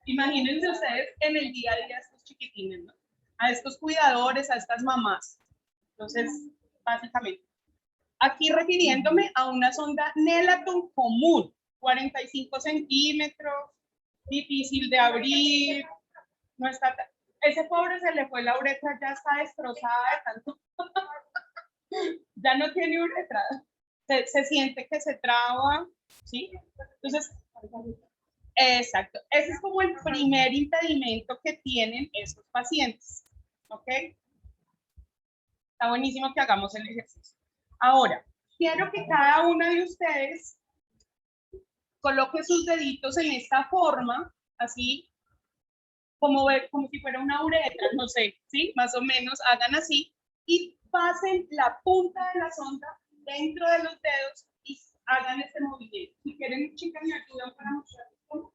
Imagínense ustedes en el día a día a estos chiquitines, ¿no? A estos cuidadores, a estas mamás. Entonces, básicamente, aquí refiriéndome a una sonda Nelaton común, 45 centímetros, difícil de abrir, no está ese pobre se le fue la uretra, ya está destrozada de tanto. Ya no tiene uretra. Se siente que se traba, ¿sí? Entonces, exacto. Ese es como el primer impedimento que tienen estos pacientes, ¿ok? Está buenísimo que hagamos el ejercicio. Ahora, quiero que cada una de ustedes coloque sus deditos en esta forma, así, como si fuera una uretra, no sé, ¿sí? Más o menos, hagan así, y pasen la punta de la sonda dentro de los dedos y hagan este movimiento. Si quieren, chicas, me ayudan para mostrarles cómo.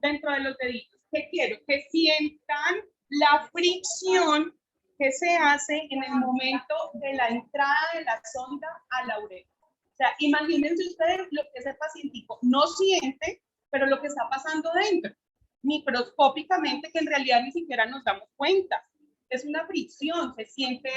Dentro de los deditos. ¿Qué quiero? Que sientan la fricción que se hace en el momento de la entrada de la sonda a la uretra. O sea, imagínense ustedes lo que ese pacientico no siente, pero lo que está pasando dentro, microscópicamente, que en realidad ni siquiera nos damos cuenta. Es una fricción, se siente.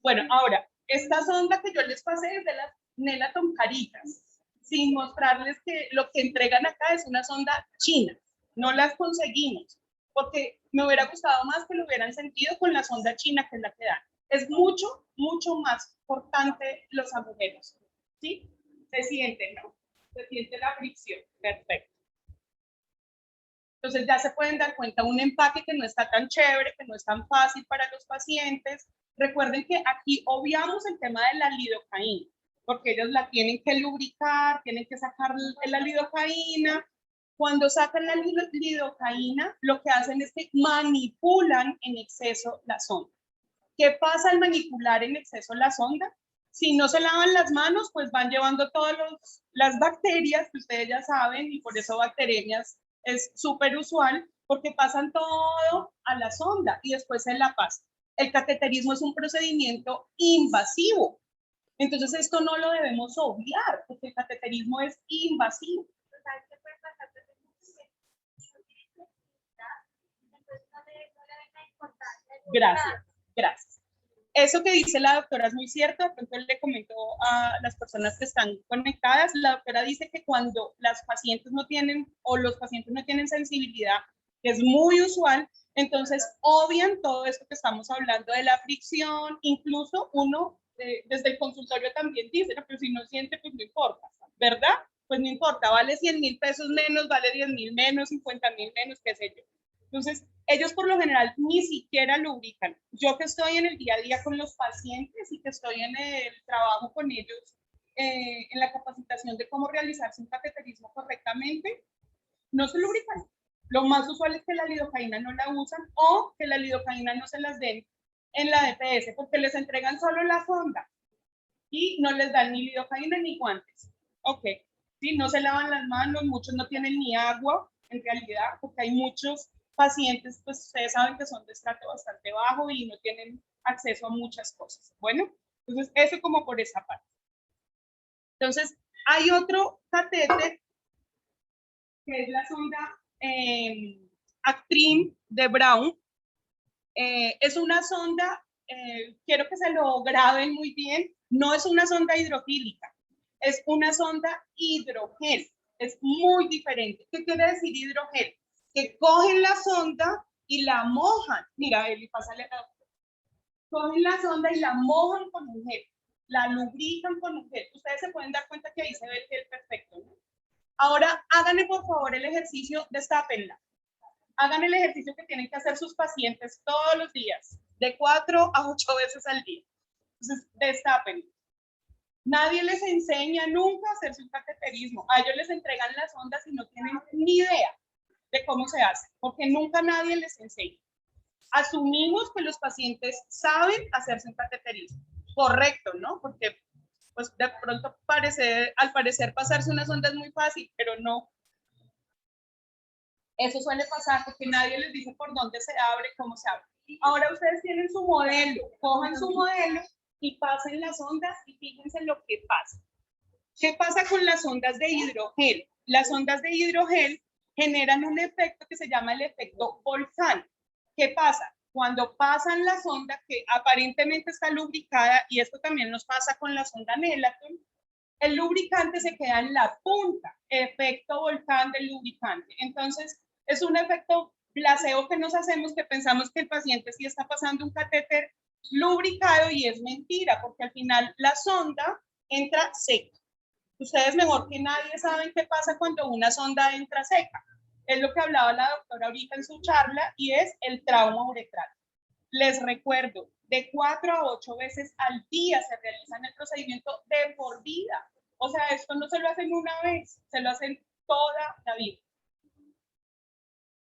Bueno, ahora, esta sonda que yo les pasé es de las Nelaton Caritas, sin mostrarles que lo que entregan acá es una sonda china. No las conseguimos, porque me hubiera gustado más que lo hubieran sentido con la sonda china, que es la que dan. Es mucho, mucho más importante los agujeros, ¿sí? Se siente, ¿no? Se siente la fricción. Perfecto. Entonces ya se pueden dar cuenta, un empaque que no está tan chévere, que no es tan fácil para los pacientes. Recuerden que aquí obviamos el tema de la lidocaína, porque ellos la tienen que lubricar, tienen que sacar la lidocaína. Cuando sacan la lidocaína, lo que hacen es que manipulan en exceso la sonda. ¿Qué pasa al manipular en exceso la sonda? Si no se lavan las manos, pues van llevando todas las bacterias que ustedes ya saben, y por eso bacterias es súper usual, porque pasan todo a la sonda y después se la pasan. El cateterismo es un procedimiento invasivo. Entonces esto no lo debemos obviar, porque el cateterismo es invasivo. Gracias, gracias. Eso que dice la doctora es muy cierto. De pronto le comento a las personas que están conectadas. La doctora dice que cuando las pacientes no tienen o los pacientes no tienen sensibilidad, que es muy usual, entonces obvian todo esto que estamos hablando de la fricción. Incluso uno desde el consultorio también dice, no, pero si no siente, pues no importa, ¿verdad? Pues no importa, vale 100,000 pesos menos, vale 10,000 menos, 50,000 menos, qué sé yo. Entonces, ellos por lo general ni siquiera lubrican. Yo que estoy en el día a día con los pacientes y que estoy en el trabajo con ellos, en la capacitación de cómo realizarse un cateterismo correctamente, no se lubrican. Lo más usual es que la lidocaína no la usan o que la lidocaína no se las den en la DPS porque les entregan solo la sonda y no les dan ni lidocaína ni guantes. Ok, ¿sí? No se lavan las manos, muchos no tienen ni agua en realidad, porque hay muchos pacientes, pues ustedes saben que son de estrato bastante bajo y no tienen acceso a muchas cosas. Bueno, entonces eso como por esa parte. Entonces, hay otro catéter que es la sonda Actrim de Brown. Es una sonda, quiero que se lo graben muy bien, no es una sonda hidrofílica, es una sonda hidrogel, es muy diferente. ¿Qué quiere decir hidrogel? Que cogen la sonda y la mojan. Mira, Eli, pásale a... Cogen la sonda y la mojan con un gel, la lubrican con un gel. Ustedes se pueden dar cuenta que ahí se ve el gel perfecto, ¿no? Ahora, háganle por favor el ejercicio, destápenla. Hagan el ejercicio que tienen que hacer sus pacientes todos los días, de 4 a 8 veces al día. Entonces, destapen. Nadie les enseña nunca a hacerse un cateterismo. A ellos les entregan las ondas y no tienen ni idea de cómo se hace, porque nunca nadie les enseña. Asumimos que los pacientes saben hacerse un cateterismo. Correcto, ¿no? Porque pues de pronto al parecer pasarse una sonda es muy fácil, pero no. Eso suele pasar porque nadie les dice por dónde se abre, cómo se abre. Ahora ustedes tienen su modelo, cojan su modelo y pasen las ondas y fíjense lo que pasa. ¿Qué pasa con las ondas de hidrogel? Las ondas de hidrogel generan un efecto que se llama el efecto volcán. ¿Qué pasa? Cuando pasan la sonda que aparentemente está lubricada, y esto también nos pasa con la sonda Nelaton, el lubricante se queda en la punta, efecto volcán del lubricante. Entonces, es un efecto placebo que nos hacemos, que pensamos que el paciente sí está pasando un catéter lubricado y es mentira, porque al final la sonda entra seca. Ustedes mejor que nadie saben qué pasa cuando una sonda entra seca. Es lo que hablaba la doctora ahorita en su charla y es el trauma uretral. Les recuerdo, de 4 a 8 veces al día se realizan el procedimiento de por vida. O sea, esto no se lo hacen una vez, se lo hacen toda la vida.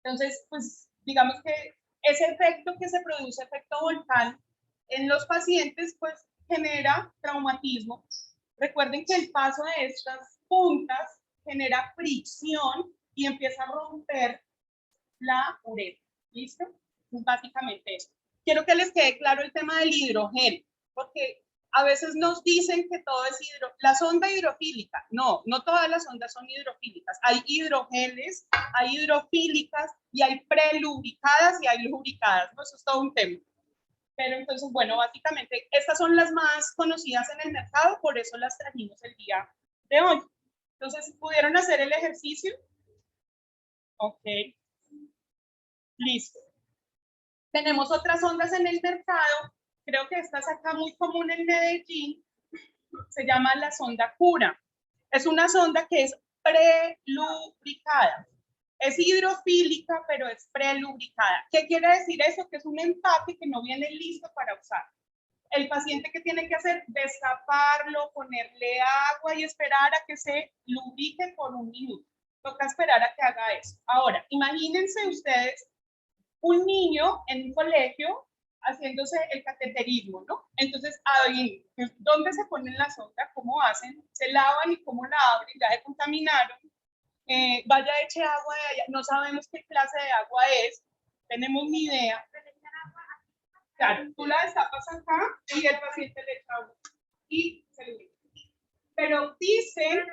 Entonces, pues digamos que ese efecto que se produce, efecto volcán, en los pacientes, pues genera traumatismo. Recuerden que el paso de estas puntas genera fricción y empieza a romper la uretra. ¿Listo? Es básicamente eso. Quiero que les quede claro el tema del hidrogel, porque a veces nos dicen que todo es la sonda hidrofílica. No, no todas las sondas son hidrofílicas. Hay hidrogeles, hay hidrofílicas y hay prelubricadas y hay lubricadas. ¿No? Eso es todo un tema. Pero entonces, bueno, básicamente estas son las más conocidas en el mercado, por eso las trajimos el día de hoy. Entonces, ¿pudieron hacer el ejercicio? Ok. Listo. Tenemos otras sondas en el mercado, creo que esta es acá muy común en Medellín, se llama la sonda Cura. Es una sonda que es prelubricada. Es hidrofílica, pero es prelubricada. ¿Qué quiere decir eso? Que es un empaque que no viene listo para usar. El paciente que tiene que hacer, destaparlo, ponerle agua y esperar a que se lubrique por 1 minuto. Toca esperar a que haga eso. Ahora, imagínense ustedes un niño en un colegio haciéndose el cateterismo, ¿no? Entonces, ahí, ¿dónde se ponen la sonda? ¿Cómo hacen? ¿Se lavan y cómo la abren? Ya se contaminaron. Vaya, eche agua de allá. No sabemos qué clase de agua es. Tenemos ni idea. Claro, tú la destapas acá y el paciente le echa agua. Y se le dice. Pero dicen...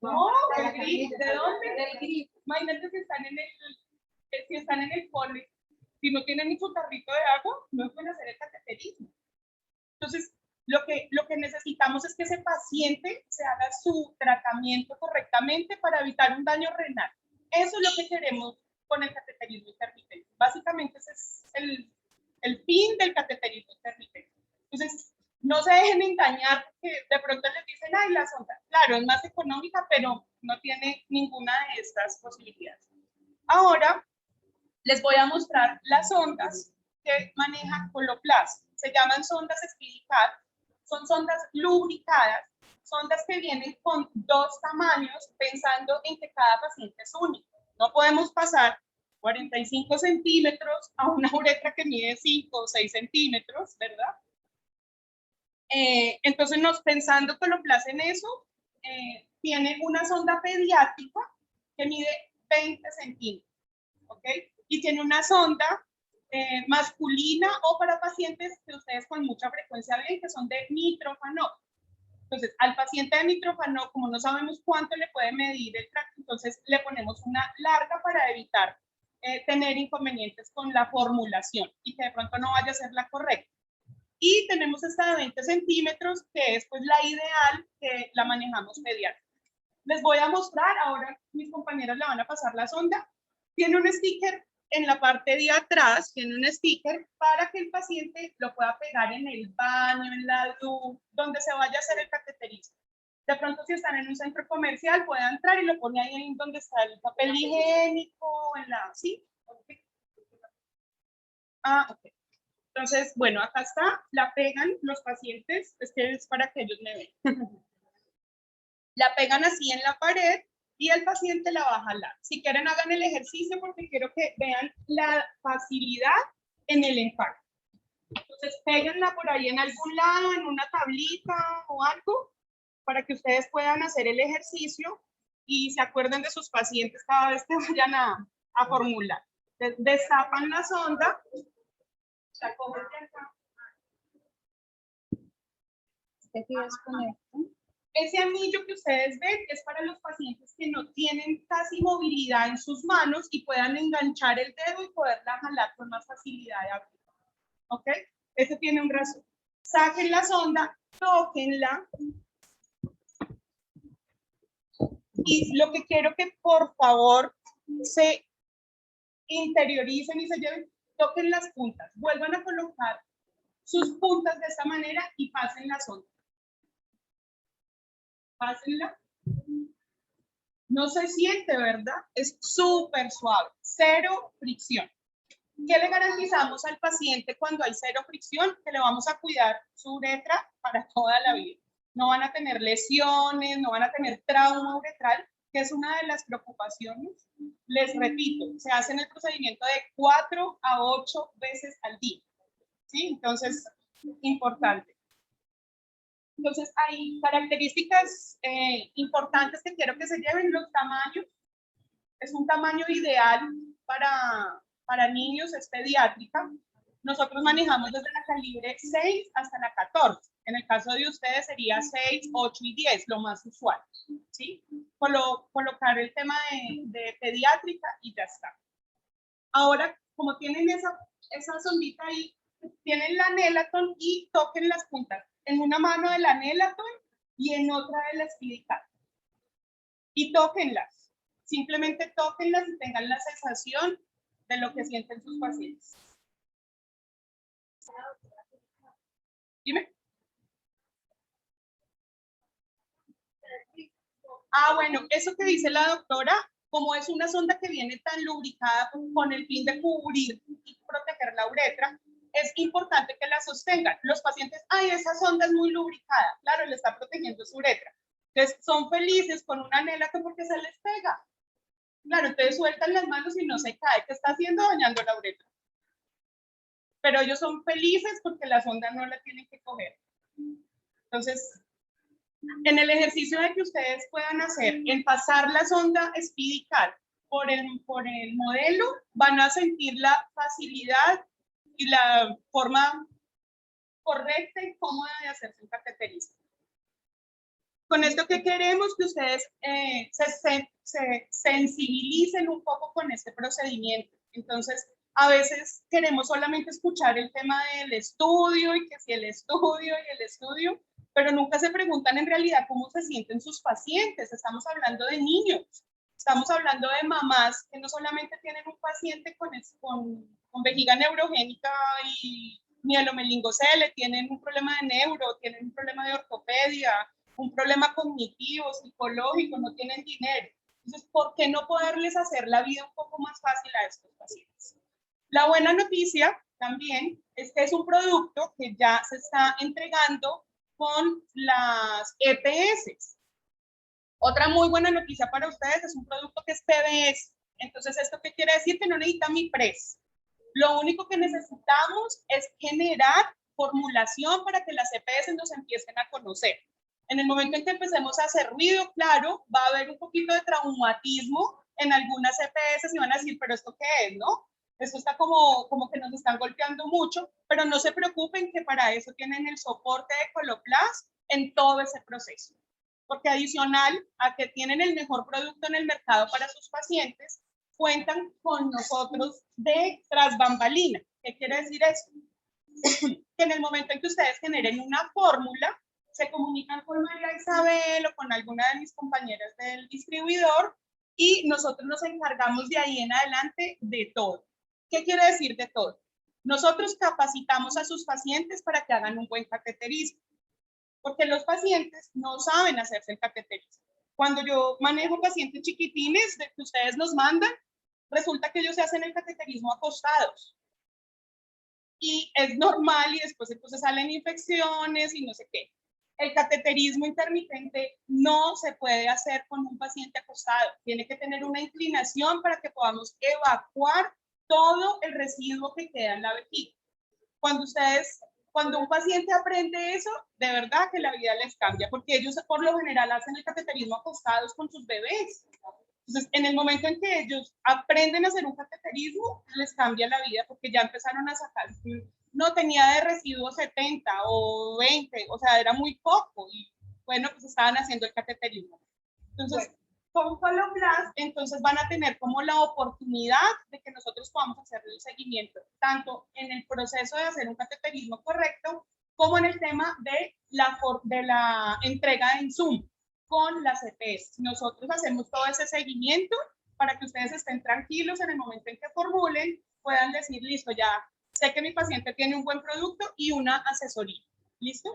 No, del grifo. ¿De dónde? Del grifo. Imagínate si están en el cole, si no tienen ni su tarrito de agua, no pueden hacer el cateterismo. Entonces, lo que necesitamos es que ese paciente se haga su tratamiento correctamente para evitar un daño renal. Eso es lo que queremos con el cateterismo intermitente. Básicamente ese es el fin del cateterismo intermitente. Entonces, no se dejen engañar porque de pronto les dicen, ay, la sonda. Claro, es más económica, pero no tiene ninguna de estas posibilidades. Ahora, les voy a mostrar las sondas que maneja Coloplast. Se llaman sondas SpeediCath. Son sondas lubricadas, sondas que vienen con 2 tamaños, pensando en que cada paciente es único. No podemos pasar 45 centímetros a una uretra que mide 5 o 6 centímetros, ¿verdad? Entonces, pensando Coloplast en eso, tiene una sonda pediátrica que mide 20 centímetros, ¿ok? Y tiene una sonda masculina o para pacientes que ustedes con mucha frecuencia ven que son de nitrófano. Entonces, al paciente de nitrófano, como no sabemos cuánto le puede medir el tracto, entonces le ponemos una larga para evitar tener inconvenientes con la formulación y que de pronto no vaya a ser la correcta. Y tenemos esta de 20 centímetros, que es pues la ideal, que la manejamos pediátrica. Les voy a mostrar, ahora mis compañeros le van a pasar la sonda. Tiene un sticker en la parte de atrás, tiene un sticker para que el paciente lo pueda pegar en el baño, en la luz, donde se vaya a hacer el cateterismo. De pronto, si están en un centro comercial, puede entrar y lo pone ahí donde está el papel higiénico, en la... ¿Sí? Okay. Ah, ok. Entonces, bueno, acá está, la pegan los pacientes, es que es para que ellos me vean. La pegan así en la pared y el paciente la va a jalar. Si quieren, hagan el ejercicio porque quiero que vean la facilidad en el empaque. Entonces, péguenla por ahí en algún lado, en una tablita o algo, para que ustedes puedan hacer el ejercicio y se acuerden de sus pacientes cada vez que vayan a formular. Destapan la sonda. La cogen de acá. Ese anillo que ustedes ven es para los pacientes que no tienen casi movilidad en sus manos y puedan enganchar el dedo y poderla jalar con más facilidad de abajo. ¿Ok? Este tiene un razón. Saquen la sonda, tóquenla. Y lo que quiero que por favor se Interioricen y se lleven, toquen las puntas, vuelvan a colocar sus puntas de esta manera y pasen la sonda. Pásenla. No se siente, ¿verdad? Es súper suave, cero fricción. ¿Qué le garantizamos al paciente cuando hay cero fricción? Que le vamos a cuidar su uretra para toda la vida. No van a tener lesiones, no van a tener trauma uretral, que es una de las preocupaciones. Les repito, se hace en el procedimiento de 4 a 8 veces al día. ¿Sí? Entonces, importante. Entonces, hay características importantes que quiero que se lleven. Los tamaños. Es un tamaño ideal para niños, es pediátrica. Nosotros manejamos desde la calibre 6 hasta la 14. En el caso de ustedes sería 6, 8 y 10, lo más usual. ¿Sí? Colocar el tema de pediátrica y ya está. Ahora, como tienen esa sondita ahí, tienen la Nelaton y toquen las puntas. En una mano de la Nelaton y en otra de la Spidical. Y tóquenlas. Simplemente tóquenlas y tengan la sensación de lo que sienten sus pacientes. Dime. Bueno, eso que dice la doctora, como es una sonda que viene tan lubricada con el fin de cubrir y proteger la uretra, es importante que la sostengan. Los pacientes, esa sonda es muy lubricada. Claro, le está protegiendo su uretra. Entonces, son felices con una Nelaton porque se les pega. Claro, entonces sueltan las manos y no se cae. ¿Qué está haciendo? Dañando la uretra. Pero ellos son felices porque la sonda no la tienen que coger. Entonces, en el ejercicio de que ustedes puedan hacer, en pasar la sonda Spidical por el modelo, van a sentir la facilidad y la forma correcta y cómoda de hacerse un cateterismo. Con esto, ¿qué queremos? Que ustedes se sensibilicen un poco con este procedimiento. Entonces, a veces queremos solamente escuchar el tema del estudio y que si el estudio y el estudio, pero nunca se preguntan en realidad cómo se sienten sus pacientes. Estamos hablando de niños, estamos hablando de mamás que no solamente tienen un paciente con vejiga neurogénica y mielomeningocele, tienen un problema de neuro, tienen un problema de ortopedia, un problema cognitivo, psicológico, no tienen dinero. Entonces, ¿por qué no poderles hacer la vida un poco más fácil a estos pacientes? La buena noticia también es que es un producto que ya se está entregando con las EPS. Otra muy buena noticia para ustedes, es un producto que es PBS. Entonces, ¿esto qué quiere decir? Que no necesita MIPRES. Lo único que necesitamos es generar formulación para que las EPS nos empiecen a conocer. En el momento en que empecemos a hacer ruido, claro, va a haber un poquito de traumatismo en algunas EPS y van a decir, ¿pero esto qué es, no? Esto está como que nos están golpeando mucho, pero no se preocupen que para eso tienen el soporte de Coloplast en todo ese proceso. Porque adicional a que tienen el mejor producto en el mercado para sus pacientes, cuentan con nosotros de tras bambalina. ¿Qué quiere decir eso? Que en el momento en que ustedes generen una fórmula, se comunican con María Isabel o con alguna de mis compañeras del distribuidor y nosotros nos encargamos de ahí en adelante de todo. ¿Qué quiere decir de todo? Nosotros capacitamos a sus pacientes para que hagan un buen cateterismo, porque los pacientes no saben hacerse el cateterismo. Cuando yo manejo pacientes chiquitines de que ustedes nos mandan, resulta que ellos se hacen el cateterismo acostados. Y es normal y después entonces salen infecciones y no sé qué. El cateterismo intermitente no se puede hacer con un paciente acostado. Tiene que tener una inclinación para que podamos evacuar todo el residuo que queda en la vejiga. Cuando un paciente aprende eso, de verdad que la vida les cambia, porque ellos por lo general hacen el cateterismo acostados con sus bebés. Entonces, en el momento en que ellos aprenden a hacer un cateterismo, les cambia la vida, porque ya empezaron a sacar, no tenía de residuo 70 o 20, o sea, era muy poco, y bueno, pues estaban haciendo el cateterismo. Entonces, con Coloplast, entonces van a tener como la oportunidad de que nosotros podamos hacer el seguimiento, tanto en el proceso de hacer un cateterismo correcto, como en el tema de la entrega en Zoom con las EPS. Nosotros hacemos todo ese seguimiento para que ustedes estén tranquilos en el momento en que formulen, puedan decir, listo, ya sé que mi paciente tiene un buen producto y una asesoría. ¿Listo?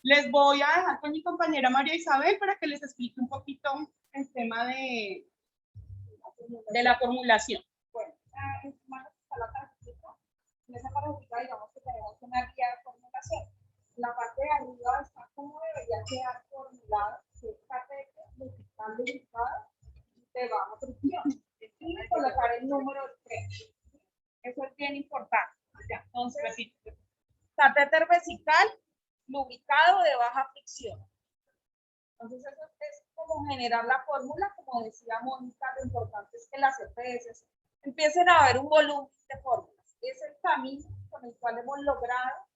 Les voy a dejar con mi compañera María Isabel para que les explique un poquito el tema de la formulación. Bueno, en sus manos está la tarjetita. En esa tarjetita, digamos que tenemos una guía de formulación. La parte de arriba está como debería quedar formulado, que es catéter vertical lubricado de baja fricción. Y colocar el número 3. Eso es bien importante. Ya, entonces, catéter vesical lubricado de baja fricción. Entonces, eso es como generar la fórmula, como decía Mónica, lo importante es que las EPS empiecen a ver un volumen de fórmulas. Es el camino con el cual hemos logrado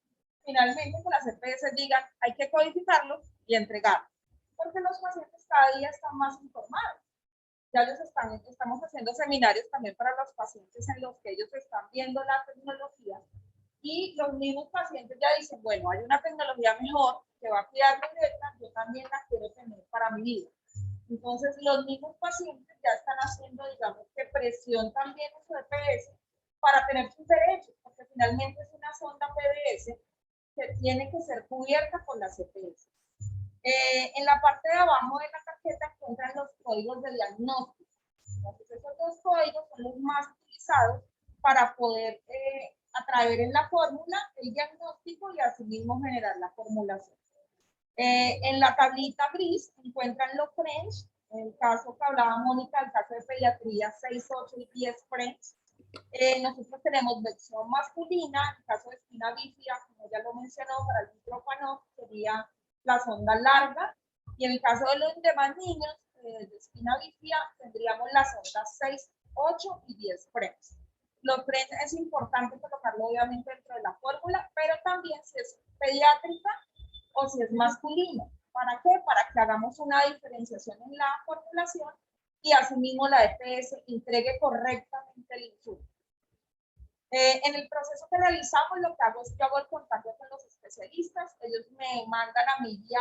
finalmente que las EPS digan, hay que codificarlo y entregarlo. Porque los pacientes cada día están más informados. Ya estamos haciendo seminarios también para los pacientes en los que ellos están viendo la tecnología y los mismos pacientes ya dicen, bueno, hay una tecnología mejor que va a cuidar mi letra, yo también la quiero tener para mi vida. Entonces, los mismos pacientes ya están haciendo, digamos, que presión también en su EPS para tener sus derechos, porque finalmente es una sonda PBS que tiene que ser cubierta por las EPS. En la parte de abajo de la tarjeta encuentran los códigos de diagnóstico. Entonces, esos dos códigos son los más utilizados para poder atraer en la fórmula el diagnóstico y asimismo generar la formulación. En la tablita gris encuentran los French, en el caso que hablaba Mónica, el caso de pediatría 6, 8 y 10 French. Nosotros tenemos versión masculina, en el caso de espina bífida, como ya lo mencionó, para el micrófono sería la sonda larga, y en el caso de los demás niños de espina bífida tendríamos las sondas 6, 8 y 10 French. Los French es importante colocarlo obviamente dentro de la fórmula, pero también si es pediátrica o si es masculino. ¿Para qué? Para que hagamos una diferenciación en la formulación y asimismo la EPS entregue correctamente el insumo. En el proceso que realizamos, lo que hago es que hago el contacto con los especialistas. Ellos me mandan a mí vía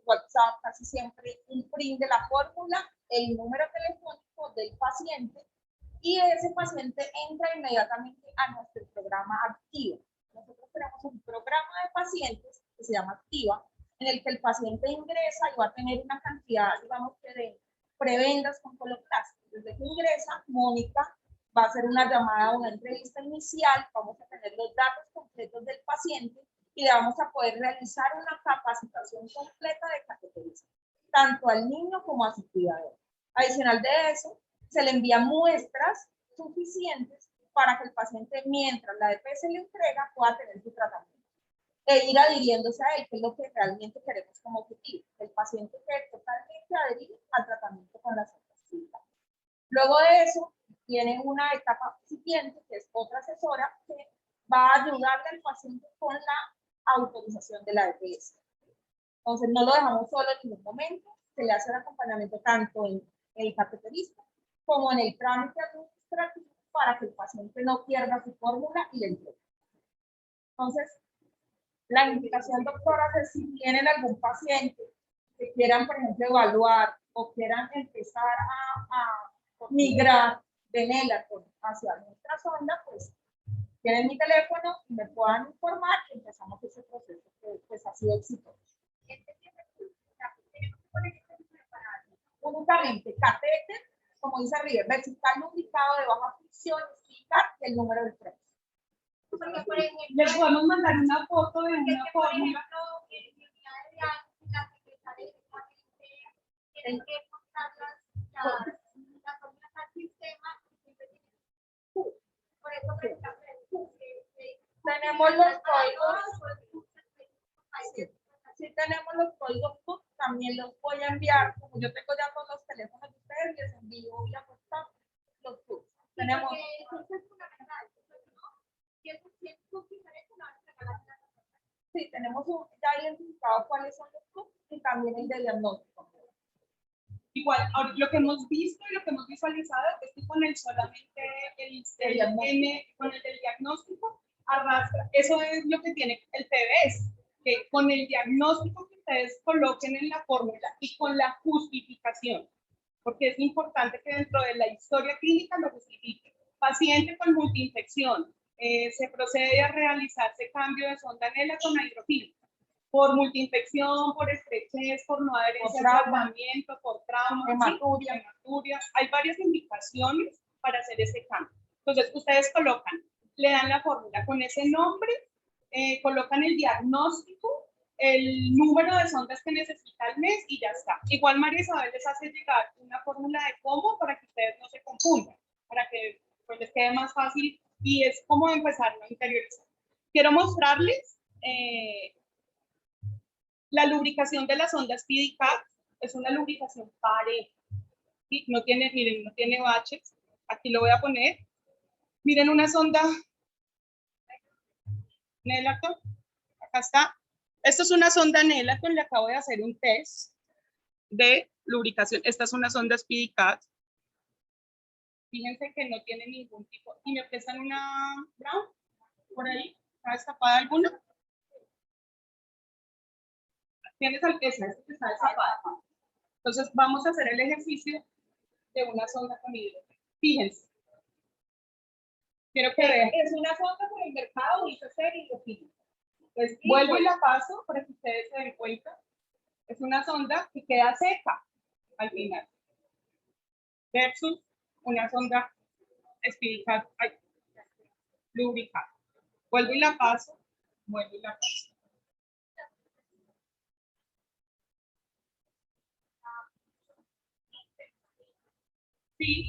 WhatsApp casi siempre un print de la fórmula, el número telefónico del paciente, y ese paciente entra inmediatamente a nuestro programa Activa. Nosotros tenemos un programa de pacientes que se llama Activa, en el que el paciente ingresa y va a tener una cantidad, digamos, de prebendas con coloplastia. Desde que ingresa, Mónica va a hacer una llamada, una entrevista inicial, vamos a tener los datos completos del paciente y le vamos a poder realizar una capacitación completa de cateterismo, tanto al niño como a su cuidador. Adicional de eso, se le envían muestras suficientes para que el paciente, mientras la EPS le entrega, pueda tener su tratamiento e ir adhiriéndose a él, que es lo que realmente queremos como objetivo, el paciente que totalmente adherir al tratamiento con las otras citas. Luego de eso, tiene una etapa siguiente, que es otra asesora, que va a ayudarle al paciente con la autorización de la EPS. Entonces, no lo dejamos solo en ningún momento, se le hace el acompañamiento tanto en el cateterismo como en el trámite administrativo para que el paciente no pierda su fórmula y la entregue. Entonces, la invitación, doctora, es si tienen algún paciente que quieran, por ejemplo, evaluar o quieran empezar a migrar de Nelaton hacia nuestra sonda, pues tienen mi teléfono y me puedan informar y empezamos ese proceso que pues ha sido exitoso. Únicamente catéter, como dice River, vertical lubricado de baja fricción, explicar el número del precio. Les podemos mandar una foto de una fórmula. Tenemos los códigos. Sí, tenemos los códigos, también los voy a enviar, como yo tengo ya todos los teléfonos de ustedes, les envío vía WhatsApp los CUPs. Tenemos. Sí, tenemos ya identificado cuáles son los CUPs y también el de diagnóstico. Igual, lo que hemos visto y lo que hemos visualizado es que con el solamente con el del diagnóstico arrastra. Eso es lo que tiene el PBS, que con el diagnóstico que ustedes coloquen en la fórmula y con la justificación, porque es importante que dentro de la historia clínica lo justifique. Paciente con multiinfección, se procede a realizarse cambio de sonda anela con hidrofílica. Por multiinfección, por estrechez, por no adherencia al tratamiento, por trauma, hematuria. Hay varias indicaciones para hacer ese cambio. Entonces, ustedes colocan, le dan la fórmula con ese nombre, colocan el diagnóstico, el número de sondas que necesita al mes y ya está. Igual María Isabel les hace llegar una fórmula de cómo para que ustedes no se confundan, para que pues, les quede más fácil y es como empezar a interiorizar. Quiero mostrarles la lubricación de las sondas PIDICAT. Es una lubricación pareja. ¿Sí? No tiene, miren, no tiene baches. Aquí lo voy a poner. Miren una sonda Nelaton. Acá está. Esto es una sonda Nelaton. Le acabo de hacer un test de lubricación. Esta es una sonda PIDICAT. Fíjense que no tiene ningún tipo. ¿Y me prestan una brown? Por ahí. ¿Está destapada alguna? Tienes esa que está destapada. Entonces vamos a hacer el ejercicio de una sonda con hidrógeno. Fíjense. Quiero que vean. Es una sonda por el mercado, dice ser hidrofílica. Pues vuelvo y la paso para que ustedes se den cuenta. Es una sonda que queda seca al final. Versus una sonda PIDICAT lubricada. Vuelvo y la paso. Vuelvo y la paso. Sí,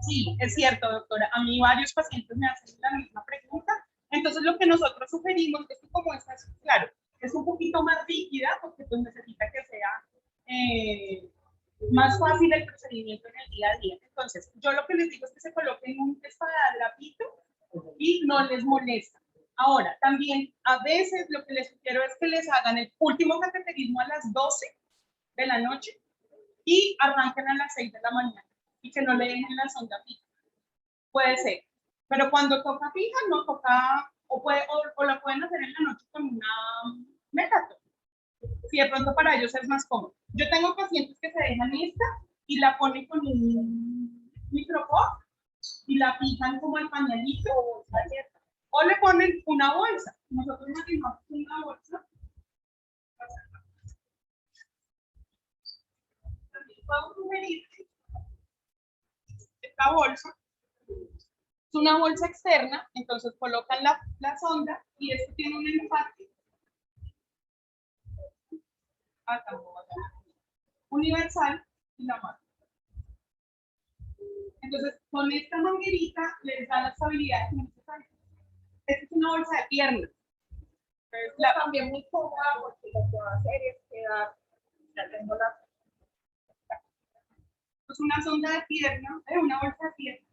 sí, es cierto, doctora. A mí varios pacientes me hacen la misma pregunta. Entonces, lo que nosotros sugerimos es que como esta es, claro, es un poquito más rígida porque pues necesita que sea más fácil el procedimiento en el día a día. Entonces, yo lo que les digo es que se coloquen un esparadrapito y no les molesta. Ahora, también a veces lo que les sugiero es que les hagan el último cateterismo a las 12 de la noche y arranquen a las 6 de la mañana y que no le dejen la sonda fija. Puede ser, pero cuando toca fija, no toca, o la pueden hacer en la noche con una Nelaton. Si de pronto para ellos es más cómodo. Yo tengo pacientes que se dejan esta y la ponen con un micropop y la fijan como el pañalito o le ponen una bolsa. Nosotros imaginamos una bolsa. También puedo sugerir esta bolsa. Es una bolsa externa, entonces colocan la sonda y esto tiene un empate universal y la mano. Entonces, con esta manguerita les da la estabilidad que necesitan. Esta es una bolsa de pierna. También muy cómoda porque lo que va a hacer es quedar, ya tengo la... Es una sonda de pierna, una bolsa de pierna.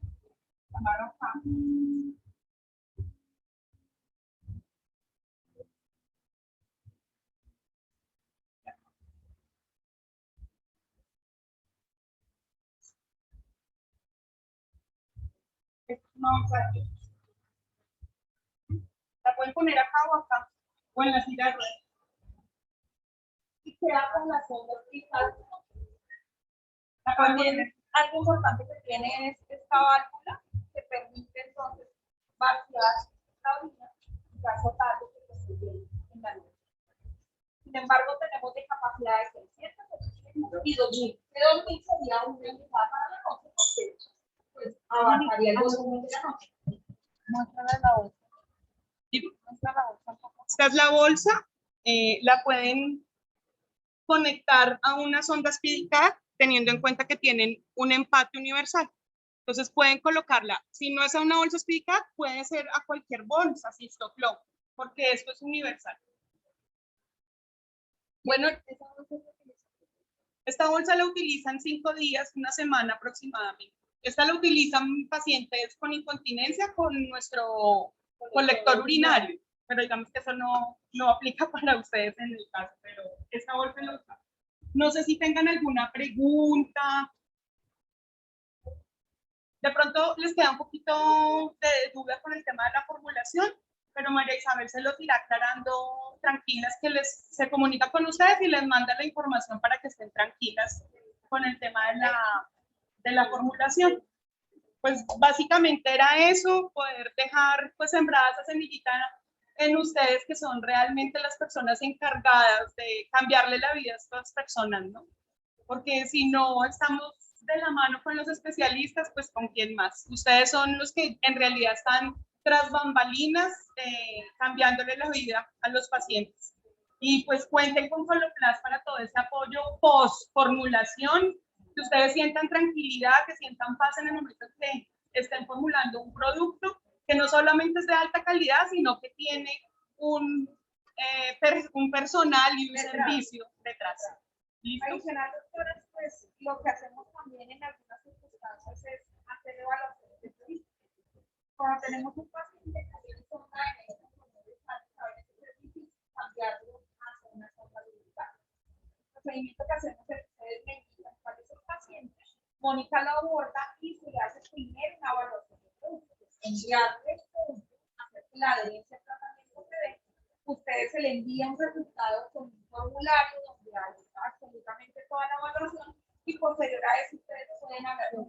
La mano acá. Esta es una bolsa de pierna. La pueden poner acá o acá, o en la silla de ruedas. Y queda con las sondas PIDICAT. También Algo importante que tiene es esta válvula que permite entonces vaciar la orina y ya soltarlo que esté en la noche. Sin embargo, tenemos de capacidad de 600 y 2000. Que 2000 sería un buen lugar para la noche porque pues, abarcaría el volumen de la noche. Muéstrame la bolsa. esta es la bolsa. La pueden conectar a unas sondas PIDICAT teniendo en cuenta que tienen un empate universal. Entonces pueden colocarla, si no es a una bolsa PIDICAT, puede ser a cualquier bolsa, Cistoflow, porque esto es universal. Bueno, esta bolsa la utilizan 5 días, una semana aproximadamente. Esta la utilizan pacientes con incontinencia con nuestro colector urinario, pero digamos que eso no aplica para ustedes en el caso, pero esta bolsa la usan. No sé si tengan alguna pregunta. De pronto les queda un poquito de duda con el tema de la formulación. pero María Isabel se los irá aclarando tranquilas, que se comunica con ustedes y les manda la información para que estén tranquilas con el tema de la formulación. Pues básicamente era eso, poder dejar pues sembrada esa semillita en ustedes, que son realmente las personas encargadas de cambiarle la vida a estas personas, ¿no? Porque si no estamos de la mano con los especialistas, pues ¿con quién más? Ustedes son los que en realidad están tras bambalinas cambiándole la vida a los pacientes. Y pues cuenten con Coloplas para todo este apoyo post-formulación, que ustedes sientan tranquilidad, que sientan paz en el momento que estén formulando un producto que no solamente es de alta calidad, sino que tiene un personal y un servicio detrás. ¿Listo? Adicional, doctoras, pues lo que hacemos también en algunas circunstancias es hacer evaluaciones de servicio. Cuando tenemos un paciente que tiene sonda de negra, a veces es difícil cambiarlo hacia una sonda lumbar. El procedimiento que hacemos es que ustedes me indican cuál es el paciente, Mónica lo aborda y se le hace primero una evaluación de productos. Enviarle el producto, hacer que la adherencia al tratamiento se dé. Ustedes se le envía un resultado con un formulario donde hay absolutamente toda la evaluación y posterior a eso ustedes pueden hablar con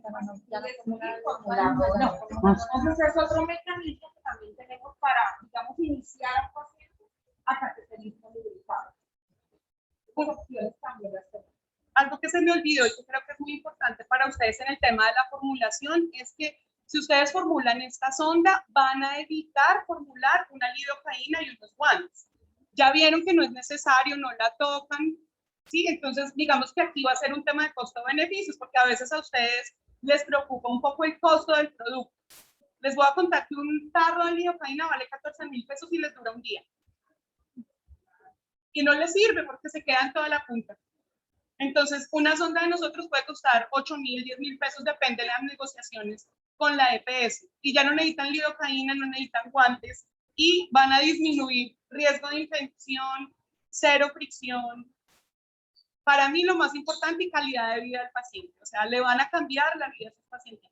entonces es otro mecanismo que también tenemos para, digamos, iniciar a un paciente hasta que esté listo lubricado. Pues opciones también las tenemos. Algo que se me olvidó y que creo que es muy importante para ustedes en el tema de la formulación es que si ustedes formulan esta sonda, van a evitar formular una lidocaína y unos guantes. Ya vieron que no es necesario, no la tocan, ¿sí? Entonces, digamos que aquí va a ser un tema de costo-beneficios, porque a veces a ustedes les preocupa un poco el costo del producto. Les voy a contar que un tarro de lidocaína vale 14.000 pesos y les dura un día. Y no les sirve porque se queda en toda la punta. Entonces, una sonda de nosotros puede costar 8.000, 10.000 pesos, depende de las negociaciones con la EPS. Y ya no necesitan lidocaína, no necesitan guantes y van a disminuir riesgo de infección, cero fricción. Para mí lo más importante y calidad de vida del paciente. O sea, le van a cambiar la vida a sus pacientes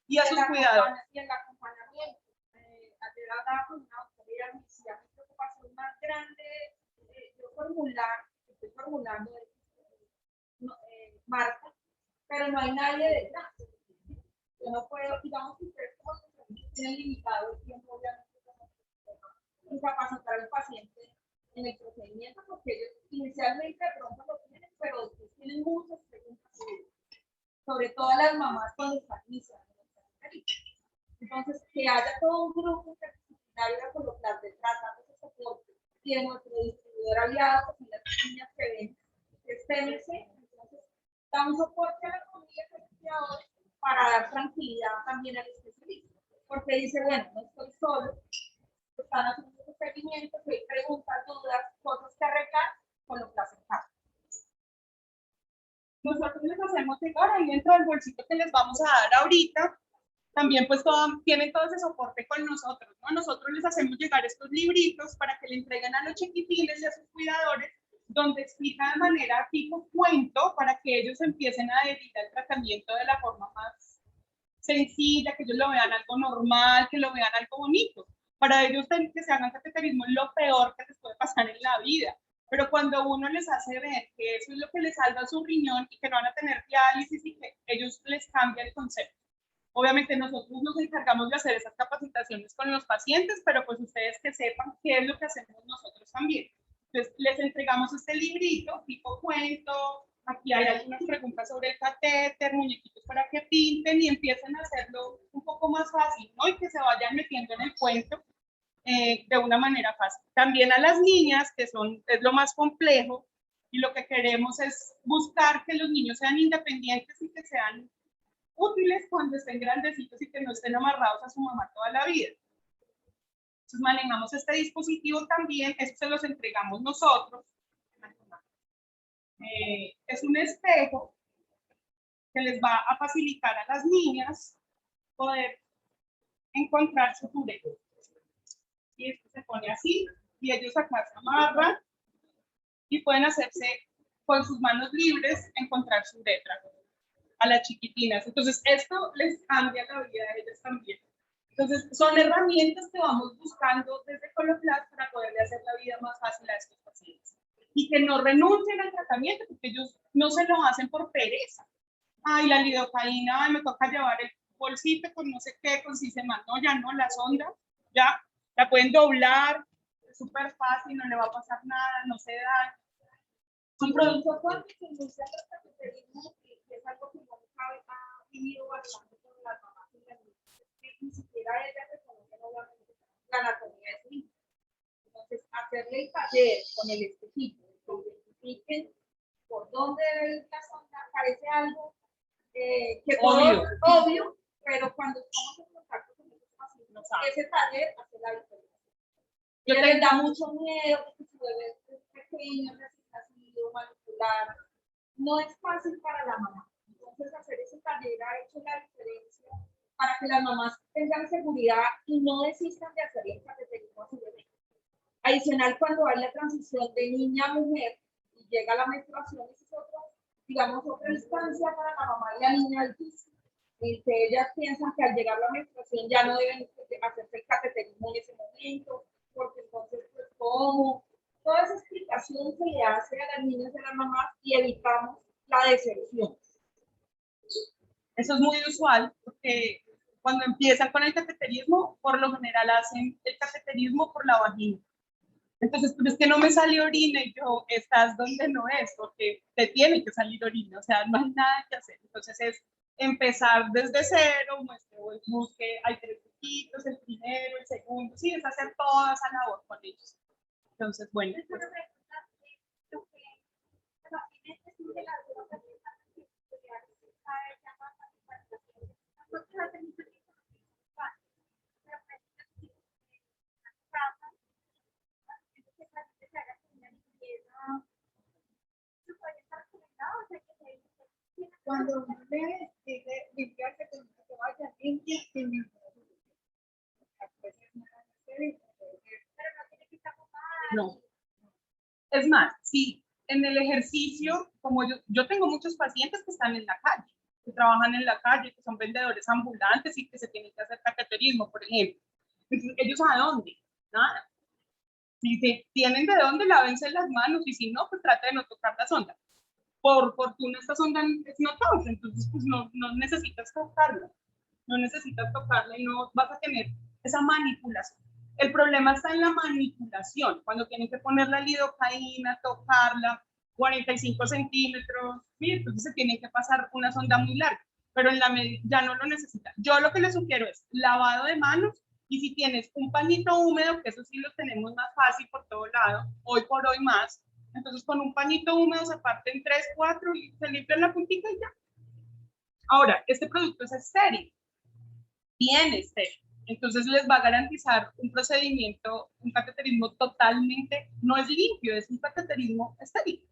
y a sus cuidadores. Y el acompañamiento. Ayer hablaba con una doctora y me decía, mi preocupación más grande, yo estoy formulando marca, pero no hay nadie detrás. Yo no puedo, digamos que ustedes como tienen limitado el tiempo, obviamente, incapacitar al paciente en el procedimiento, porque ellos inicialmente de pronto lo tienen, pero después tienen muchas preguntas, sobre todo las mamás cuando están iniciando. Entonces, que haya todo un grupo interdisciplinario de Coloplas detrás, dando ese soporte, y de nuestro distribuidor aliado, que son las niñas que ven, que es TMC, entonces da un soporte a la familia para dar tranquilidad también al especialista, porque dice, bueno, no estoy solo, están haciendo experimentos, hay preguntas, dudas, cosas que arreglar, Coloplas en casa. Nosotros les hacemos llegar ahí dentro del bolsito que les vamos a dar ahorita. También pues tienen todo ese soporte con nosotros, ¿no? Nosotros les hacemos llegar estos libritos para que le entreguen a los chiquitines y a sus cuidadores, donde explica de manera tipo cuento para que ellos empiecen a adherir al tratamiento de la forma más sencilla, que ellos lo vean algo normal, que lo vean algo bonito. Para ellos que se hagan cateterismo es lo peor que les puede pasar en la vida. Pero cuando uno les hace ver que eso es lo que les salva su riñón y que no van a tener diálisis y que ellos les cambia el concepto. Obviamente nosotros nos encargamos de hacer esas capacitaciones con los pacientes, pero pues ustedes que sepan qué es lo que hacemos nosotros también. Entonces les entregamos este librito, tipo cuento, aquí hay algunas preguntas sobre el catéter, muñequitos para que pinten y empiecen a hacerlo un poco más fácil, ¿no? Y que se vayan metiendo en el cuento de una manera fácil. También a las niñas, que es lo más complejo, y lo que queremos es buscar que los niños sean independientes y que sean útiles cuando estén grandecitos y que no estén amarrados a su mamá toda la vida. Entonces manejamos este dispositivo también, eso se los entregamos nosotros. Es un espejo que les va a facilitar a las niñas poder encontrar su uretra. Y esto se pone así, y ellos acá se amarran y pueden hacerse con sus manos libres encontrar su uretra a las chiquitinas. Entonces, esto les cambia la vida a ellas también. Entonces, son herramientas que vamos buscando desde Coloplas para poderle hacer la vida más fácil a estos pacientes. Y que no renuncien al tratamiento, porque ellos no se lo hacen por pereza. Ay, la lidocaína, ay, me toca llevar el bolsito con no sé qué, con Sisema. No, ya no, la sonda, ya, la pueden doblar, es súper fácil, no le va a pasar nada, no se da. Un producto cuando se inicia el cafeterismo, que es algo que Mónica ha vivido bastante con las mamás y las niñas, que ni siquiera ellas reconocen obviamente la anatomía de su hijo. Entonces, hacerle el taller con el espejito, que identifiquen por dónde debe ir la sonda, parece algo que obvio, pero cuando estamos en contacto con los pacientes, ese taller hace la diferencia. Yo Les da mucho miedo porque su bebé es pequeño, recién nacido, manipular. No es fácil para la mamá. Entonces, hacer ese taller ha hecho la diferencia para que las mamás tengan seguridad y no desistan de hacer el cateterismo a su bebé. Adicional, cuando hay la transición de niña a mujer y llega la menstruación, esa es otra, digamos, otra instancia para la mamá y la niña difícil. Y que ellas piensan que al llegar la menstruación ya no deben hacerse el cateterismo en ese momento, porque entonces, pues, ¿cómo? Toda esa explicación se le hace a las niñas y a las mamás y evitamos la decepción. Eso es muy usual, porque cuando empiezan con el cateterismo, por lo general hacen el cateterismo por la vagina. Entonces, pues es que no me sale orina y yo, estás donde no es, porque te tiene que salir orina, o sea, no hay nada que hacer. Entonces es empezar desde cero, busque, hay 3 poquitos, el primero, el segundo, sí, es hacer toda esa labor con ellos. Entonces, bueno. Pues, Cuando ustedes limpiarse con que vaya limpia y no. Es más, sí, en el ejercicio, como yo tengo muchos pacientes que están en la calle, que trabajan en la calle, que son vendedores ambulantes y que se tienen que hacer cateterismo, por ejemplo. Entonces, ¿ellos a dónde? Nada. Si tienen de dónde, lávense las manos, y si no, pues trate de no tocar la sonda. Por fortuna esta sonda es no touch, entonces pues no necesitas tocarla. No necesitas tocarla y no vas a tener esa manipulación. El problema está en la manipulación, cuando tienen que poner la lidocaína, tocarla, 45 centímetros, ¿sí? Entonces se tiene que pasar una sonda muy larga, pero en la ya no lo necesitan. Yo lo que les sugiero es lavado de manos, y si tienes un pañito húmedo, que eso sí lo tenemos más fácil por todo lado, hoy por hoy más, entonces con un pañito húmedo se parten 3, 4 y se limpian la puntita y ya. Ahora, este producto es estéril, bien estéril. Entonces les va a garantizar un procedimiento, un cateterismo totalmente, no es limpio, es un cateterismo estéril.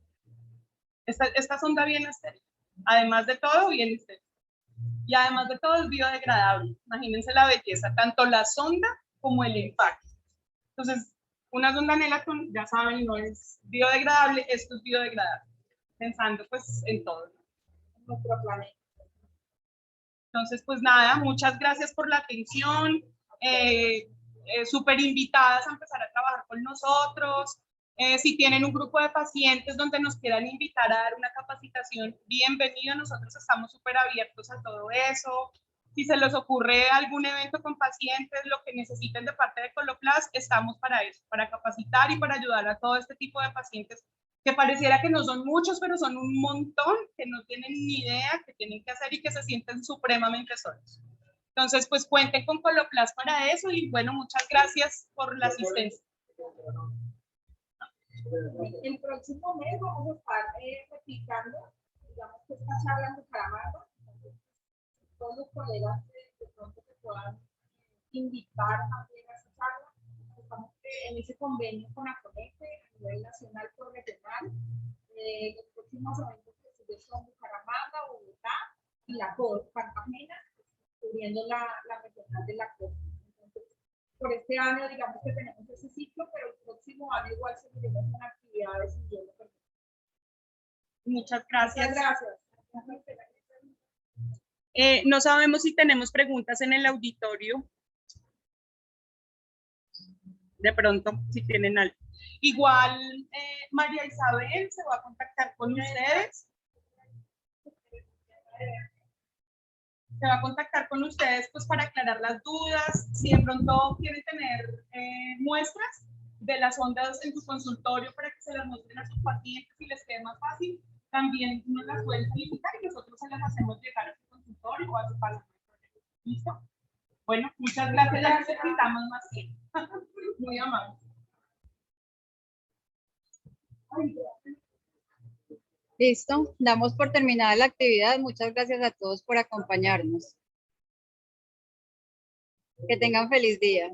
Esta sonda viene estéril. Además de todo, viene estéril. Y además de todo, es biodegradable. Imagínense la belleza, tanto la sonda como el empaque. Entonces, una sonda Nelaton, ya saben, no es biodegradable, esto es biodegradable. Pensando pues en todo, ¿no? En nuestro planeta. Entonces, pues nada, muchas gracias por la atención, súper invitadas a empezar a trabajar con nosotros. Si tienen un grupo de pacientes donde nos quieran invitar a dar una capacitación, bienvenido, nosotros estamos súper abiertos a todo eso. Si se les ocurre algún evento con pacientes, lo que necesiten de parte de Coloplas, estamos para eso, para capacitar y para ayudar a todo este tipo de pacientes que pareciera que no son muchos, pero son un montón, que no tienen ni idea qué tienen que hacer y que se sienten supremamente solos. Entonces, pues cuenten con Coloplas para eso y bueno, muchas gracias por la asistencia. El próximo mes vamos a estar replicando, digamos, que esta charla en Bucaramanga. Todos los colegas de pronto que puedan invitar también a esa charla. Estamos en ese convenio con ACONECE a nivel nacional por regional. Los próximos eventos que son Bucaramanga, Bogotá y la COD, Cartagena, cubriendo la regional de la COD. Entonces, por este año, digamos que tenemos ese ciclo, pero el próximo año igual seguiremos con actividades y yo. Muchas gracias. Muchas gracias. No sabemos si tenemos preguntas en el auditorio. de pronto si tienen algo. Igual María Isabel se va a contactar con ustedes. Se va a contactar con ustedes pues para aclarar las dudas, si de pronto quieren tener muestras de las ondas en su consultorio para que se las muestren a sus pacientes y les quede más fácil, también nos las pueden solicitar y nosotros se las hacemos llegar a su consultorio o a su paciente. ¿Listo? Bueno, muchas gracias, ya necesitamos más tiempo. Muy amable. Listo, damos por terminada la actividad. Muchas gracias a todos por acompañarnos. Que tengan feliz día.